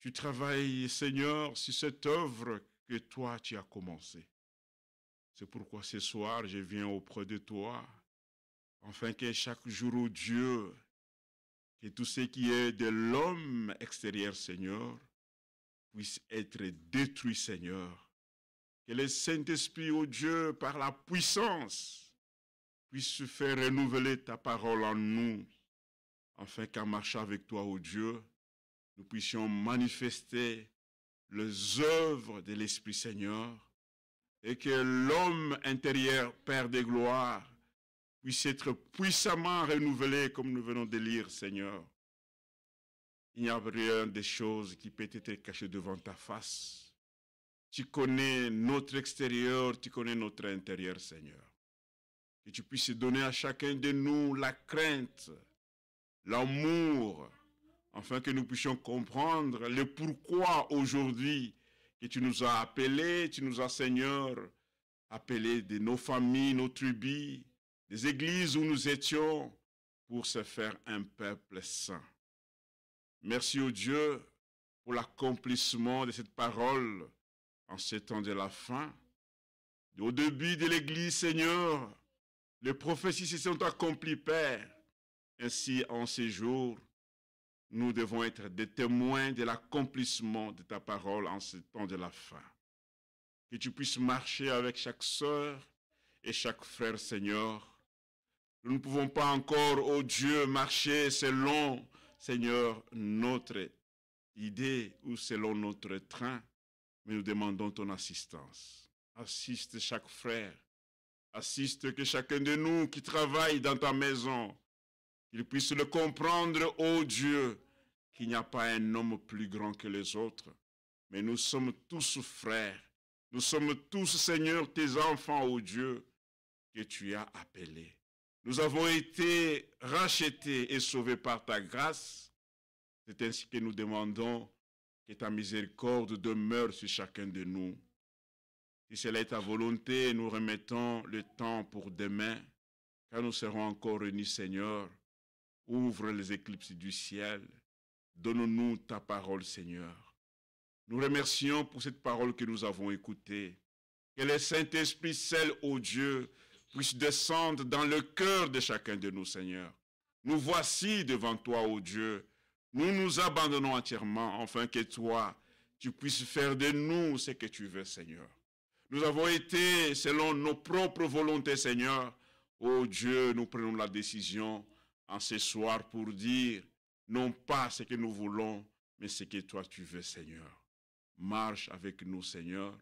Tu travailles, Seigneur, sur cette œuvre que toi tu as commencée. C'est pourquoi ce soir, je viens auprès de toi, afin que chaque jour, ô Dieu, que tout ce qui est de l'homme extérieur, Seigneur, puisse être détruit, Seigneur. Que le Saint-Esprit, ô Dieu, par la puissance, puisse faire renouveler ta parole en nous, afin qu'en marchant avec toi, ô Dieu, nous puissions manifester les œuvres de l'Esprit Seigneur, et que l'homme intérieur, Père de gloire, puisse être puissamment renouvelé, comme nous venons de lire, Seigneur. Il n'y a rien de choses qui peut être caché devant ta face. Tu connais notre extérieur, tu connais notre intérieur, Seigneur. Que tu puisses donner à chacun de nous la crainte, l'amour, afin que nous puissions comprendre le pourquoi aujourd'hui que tu nous as appelés, tu nous as, Seigneur, appelés de nos familles, nos tribus, des églises où nous étions, pour se faire un peuple saint. Merci au Dieu pour l'accomplissement de cette parole en ces temps de la fin. Au début de l'Église, Seigneur, les prophéties se sont accomplies, Père. Ainsi, en ces jours, nous devons être des témoins de l'accomplissement de ta parole en ce temps de la fin. Que tu puisses marcher avec chaque sœur et chaque frère, Seigneur. Nous ne pouvons pas encore, ô Dieu, marcher selon, Seigneur, notre idée ou selon notre train, mais nous demandons ton assistance. Assiste chaque frère, assiste que chacun de nous qui travaille dans ta maison, qu'il puisse le comprendre, ô Dieu, qu'il n'y a pas un homme plus grand que les autres, mais nous sommes tous frères, nous sommes tous, Seigneur, tes enfants, ô Dieu, que tu as appelés. Nous avons été rachetés et sauvés par ta grâce. C'est ainsi que nous demandons que ta miséricorde demeure sur chacun de nous. Si cela est ta volonté, nous remettons le temps pour demain, car nous serons encore réunis, Seigneur. Ouvre les éclipses du ciel. Donne-nous ta parole, Seigneur. Nous remercions pour cette parole que nous avons écoutée. Que le Saint-Esprit seul, ô Dieu, puisse descendre dans le cœur de chacun de nous, Seigneur. Nous voici devant toi, ô Dieu. Nous nous abandonnons entièrement, afin que toi, tu puisses faire de nous ce que tu veux, Seigneur. Nous avons été selon nos propres volontés, Seigneur. Ô Dieu, nous prenons la décision en ce soir pour dire, non pas ce que nous voulons, mais ce que toi tu veux, Seigneur. Marche avec nous, Seigneur.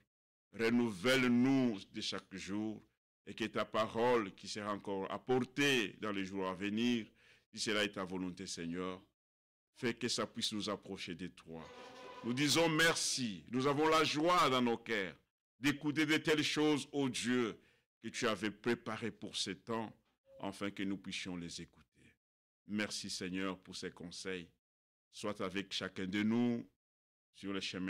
Renouvelle-nous de chaque jour. Et que ta parole qui sera encore apportée dans les jours à venir, si cela est ta volonté, Seigneur, fais que ça puisse nous approcher de toi. Nous disons merci. Nous avons la joie dans nos cœurs d'écouter de telles choses, ô Dieu, que tu avais préparées pour ce temps, afin que nous puissions les écouter. Merci, Seigneur, pour ces conseils. Sois avec chacun de nous sur le chemin